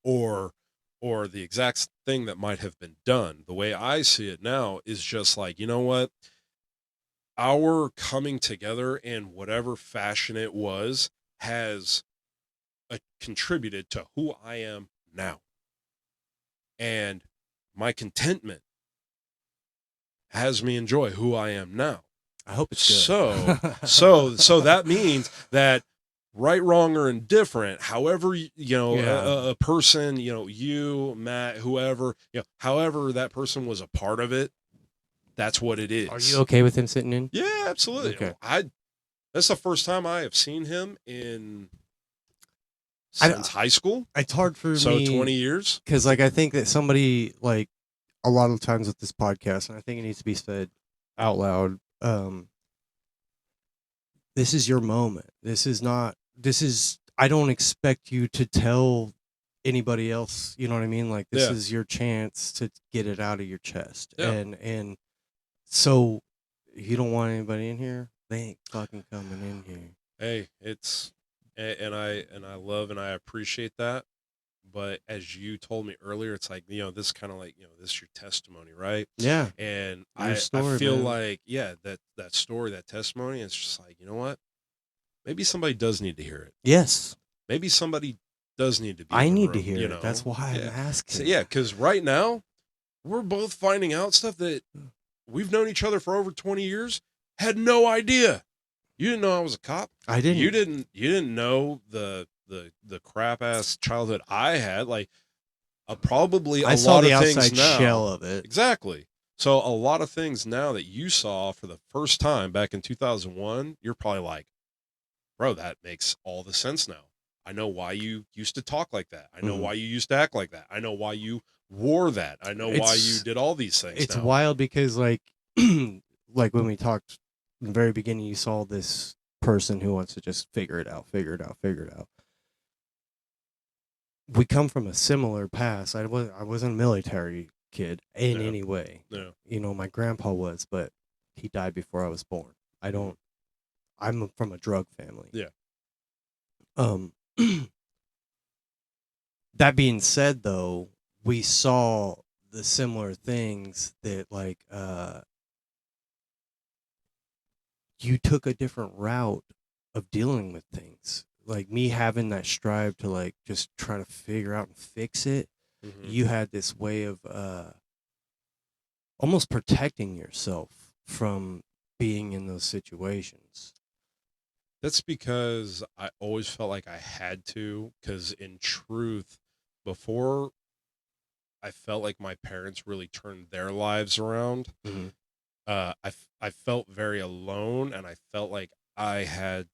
or the exact thing that might have been done. The way I see it now is just like, you know what? Our coming together in whatever fashion it was has contributed to who I am now. And my contentment has me enjoy who I am now. I hope it's So, good. so that means that right, wrong, or indifferent, however, Yeah. a person, you, Matt, whoever, however that person was a part of it, that's what it Are you is. okay with him sitting in? Yeah, absolutely. Okay. That's the first time I have seen him I, since high school. it's hard for So me 20 years. because, like, I think that somebody, like, a lot of times with this podcast, and I think it needs to be said out loud. This is your moment. This is not. This is. I don't expect you to tell anybody else. You know what I mean? Like, this Yeah. is your chance to get it out of your chest. Yeah. And so, you don't want anybody in here. They ain't fucking coming in here. Hey, and I love and I appreciate that. But as you told me earlier, it's like, this kind of like, this is your testimony, right? Yeah. And Your I story, feel man. like, yeah, that story, that testimony, it's just like, you know what? Maybe somebody does need to hear it. Yes. Maybe somebody does need to be I in the need to room, hear it. That's why I'm Yeah. asking. So, yeah, because right now, we're both finding out stuff that we've known each other for over 20 years, had no idea. You didn't know I was a cop. I didn't. You didn't know the crap ass childhood I had. Like, probably I a saw lot the of things outside now. shell of it. Exactly. So a lot of things now that you saw for the first time back in 2001, you're probably like, bro, that makes all the sense now. I know why you used to talk like that. I know why you used to act like that. I know why you wore that. I know why you did all these things. It's now. wild because, like, like when we talked in the very beginning, you saw this person who wants to just figure it out. We come from a similar past. I wasn't a military kid in any way. No. You know, my grandpa was, but he died before I was born. I'm from a drug family. Yeah. That being said, though, we saw the similar things that, like, you took a different route of dealing with things. Like me having that strive to, like, just try to figure out and fix it. Mm-hmm. You had this way of almost protecting yourself from being in those situations. That's because I always felt like I had to, because in truth, before I felt like my parents really turned their lives around, I felt very alone, and I felt like I had,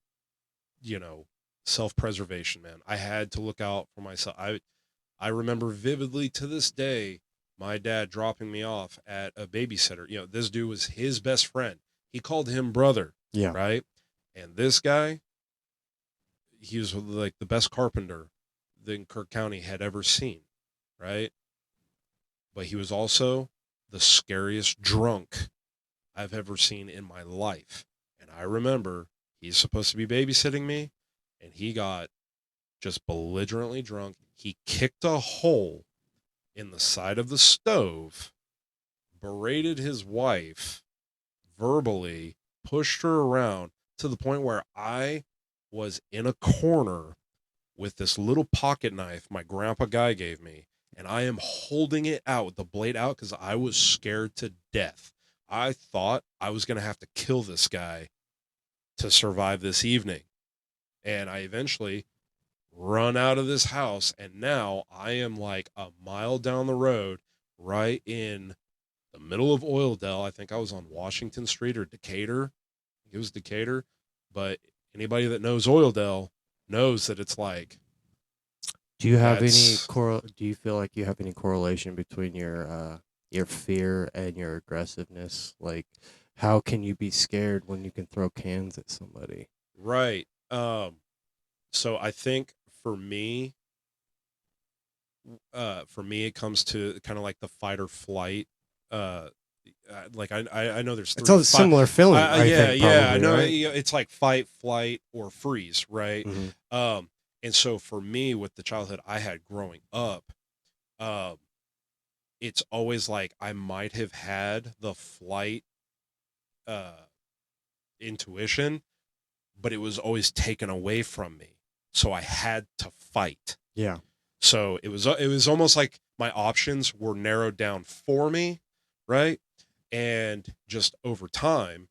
self-preservation, man. I had to look out for myself. I remember vividly to this day my dad dropping me off at a babysitter. This dude was his best friend. He called him brother. Yeah. Right? And this guy, he was like the best carpenter that Kirk County had ever seen, right? But he was also the scariest drunk I've ever seen in my life. And I remember he's supposed to be babysitting me, and he got just belligerently drunk. He kicked a hole in the side of the stove, berated his wife verbally, pushed her around to the point where I was in a corner with this little pocket knife my grandpa guy gave me, and I am holding it out with the blade out because I was scared to death. I thought I was going to have to kill this guy to survive this evening. And I eventually run out of this house, and now I am like a mile down the road, right in the middle of Oildale. I think I was on Washington Street or Decatur. It was Decatur. But anybody that knows Oildale knows that it's like, do you have do you feel like you have any correlation between your fear and your aggressiveness? Like, how can you be scared when you can throw cans at somebody? Right. So I think for me, it comes to kind of like the fight or flight. Like I know there's It's a similar feeling. I think, probably, I know. Right? It's like fight, flight, or freeze, right? Mm-hmm. And so for me, with the childhood I had growing up, it's always like I might have had the flight intuition, but it was always taken away from me. So I had to fight. Yeah. So it was almost like my options were narrowed down for me, right? And just over time,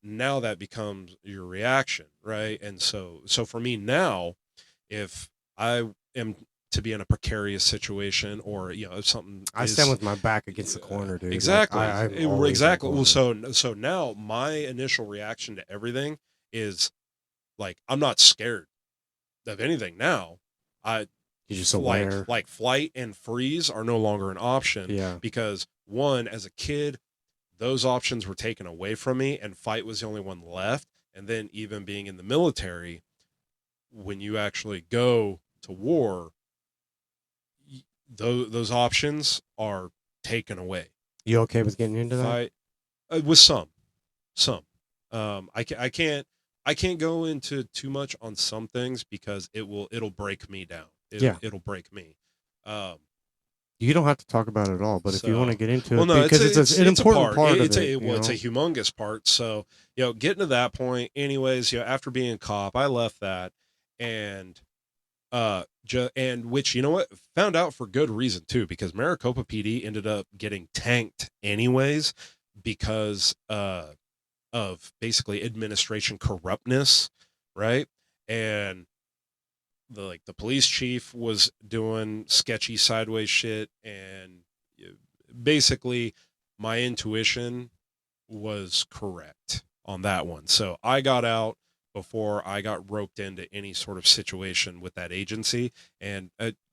now that becomes your reaction, right? And so for me now, if I am to be in a precarious situation, or if something I stand is with my back against the corner, dude. Like exactly I'm always in the exactly, well, corner. so now my initial reaction to everything is like, I'm not scared of anything now. I You're just like aware. like flight and freeze are no longer an option, Yeah. because one, as a kid, those options were taken away from me, and fight was the only one left. And then even being in the military, when you actually go to war, those options are taken away. You okay with getting into that? Fight with some. I can't go into too much on some things, because it'll break me down. Yeah. It'll break me. Um, You don't have to talk about it at all, but if you want to so get into well, it, no, because an it's a important part of it's it, a well, it's a humongous part. So getting to that point, anyways. After being a cop, I left that, and and which, you know what, found out for good reason too, because Maricopa PD ended up getting tanked anyways, because of basically administration corruptness, right? And the police chief was doing sketchy sideways shit, and basically my intuition was correct on that one. So I got out before I got roped into any sort of situation with that agency. And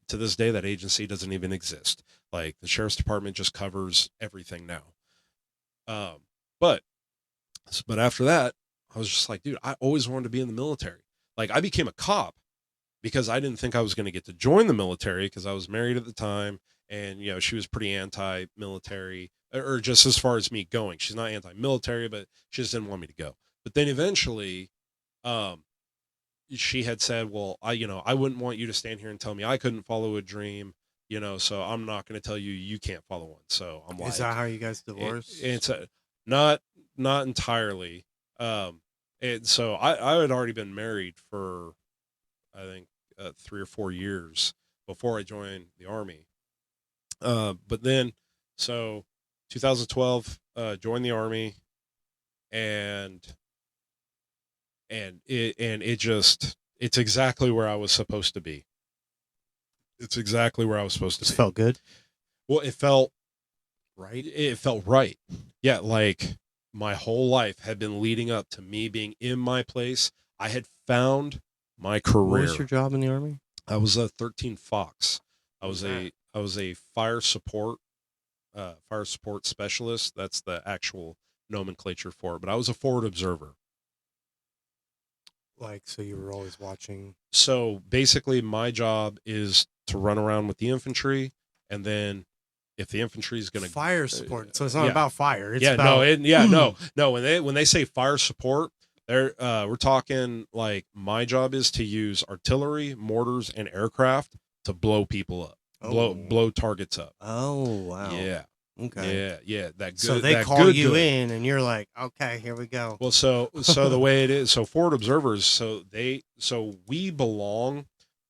to this day, that agency doesn't even exist. Like, the sheriff's department just covers everything now. Um, but but after that, I was just like, dude, I always wanted to be in the military. Like, I became a cop because I didn't think I was going to get to join the military, because I was married at the time, and she was pretty anti-military, or just as far as me going. She's not anti-military, but she just didn't want me to go. But then eventually, um, she had said, "Well, I wouldn't want you to stand here and tell me I couldn't follow a dream, so I'm not going to tell you you can't follow one." So I'm is like, that how you guys divorced? it's not not entirely. And so I had already been married for, I think, 3 or 4 years before I joined the army. But then, so 2012, joined the army, and it's exactly where I was supposed to be. It's exactly where I was supposed to Just be. felt good, Well, it felt right? it felt right. Yeah, like my whole life had been leading up to me being in my place. I had found my What was your career. job in the army? I was a 13 Fox. I What was was that? a fire support specialist. That's the actual nomenclature for it. But I was a forward observer. Like, so you were always watching. So basically, my job is to run around with the infantry, and then if the infantry is going to Fire support. So it's not yeah, about fire. It's yeah, about no. When they say fire support, we're talking like, my job is to use artillery, mortars, and aircraft to blow people up, Oh. blow targets up. Oh, wow. Yeah, Okay. yeah. That good. So they that call good, you good. in, and you're like, okay, here we go. Well, so the way it is, so forward observers, so we belong.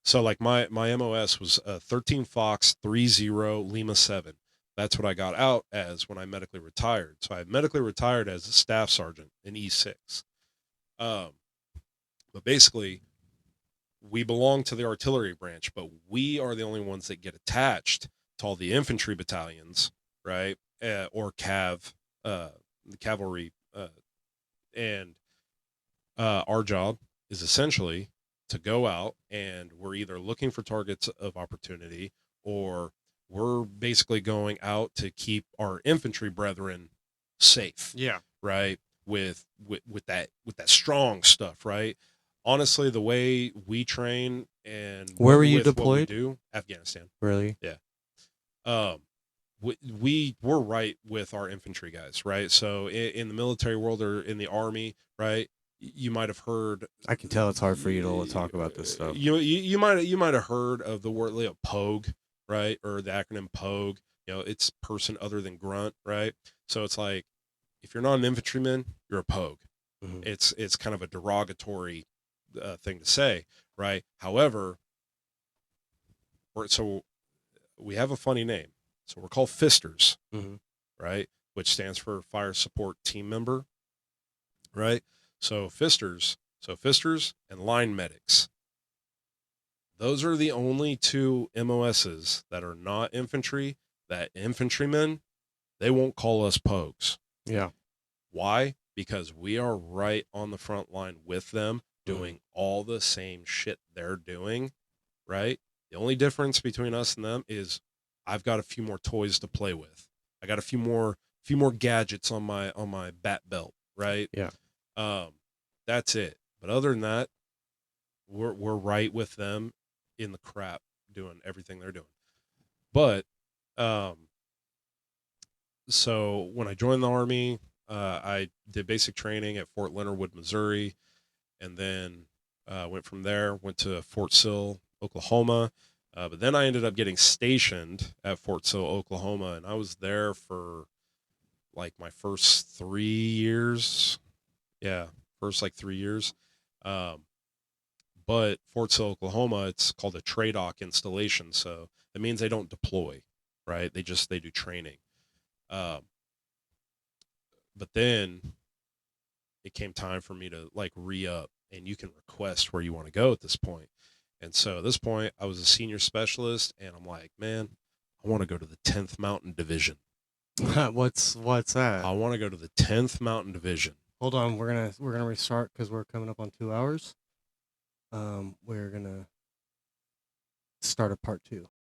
So like my MOS was 13 Fox 30 Lima 7. That's what I got out as when I medically retired. So I medically retired as a staff sergeant in E6. Um, but basically, we belong to the artillery branch, but we are the only ones that get attached to all the infantry battalions, right? Or the cavalry, and our job is essentially to go out, and we're either looking for targets of opportunity, or we're basically going out to keep our infantry brethren safe, Yeah. right? With that strong stuff, right? Honestly, the way we train and Where were you with what we deployed? do, Afghanistan. Really? Yeah. Um, we're right with our infantry guys, right? So in the military world, or in the army, right? You might have heard. I can tell it's hard for you to talk about this stuff. You might have heard of the word, POG, right? Or the acronym POG. It's person other than grunt, right? So it's like, if you're not an infantryman, you're a POG. Mhm. It's kind of a derogatory thing to say, right? However, so we have a funny name. So we're called fisters, Mhm. right? which stands for Fire Support Team Member, right? So fisters and line medics. Those are the only two MOSs that are not infantry, that infantrymen, they won't call us pogues. Yeah. Why? Because we are right on the front line with them doing all the same shit they're doing, right? The only difference between us and them is I've got a few more toys to play with. I got a few more gadgets on my bat belt, right? Yeah. That's it. But other than that, we're right with them in the crap doing everything they're doing. But so when I joined the Army, I did basic training at Fort Leonard Wood, Missouri, and then went from there, went to Fort Sill, Oklahoma. But then I ended up getting stationed at Fort Sill, Oklahoma, and I was there for like my first 3 years. Yeah, first like 3 years. But Fort Sill, Oklahoma, it's called a TRADOC installation, so that means they don't deploy, right? They do training. But then it came time for me to like re-up, and you can request where you want to go at this point. And so at this point, I was a senior specialist, and I'm like, man, I want to go to the 10th Mountain Division. What's that? I want to go to the 10th Mountain Division. Hold on, we're gonna restart because we're coming up on 2 hours. We're gonna start a part 2.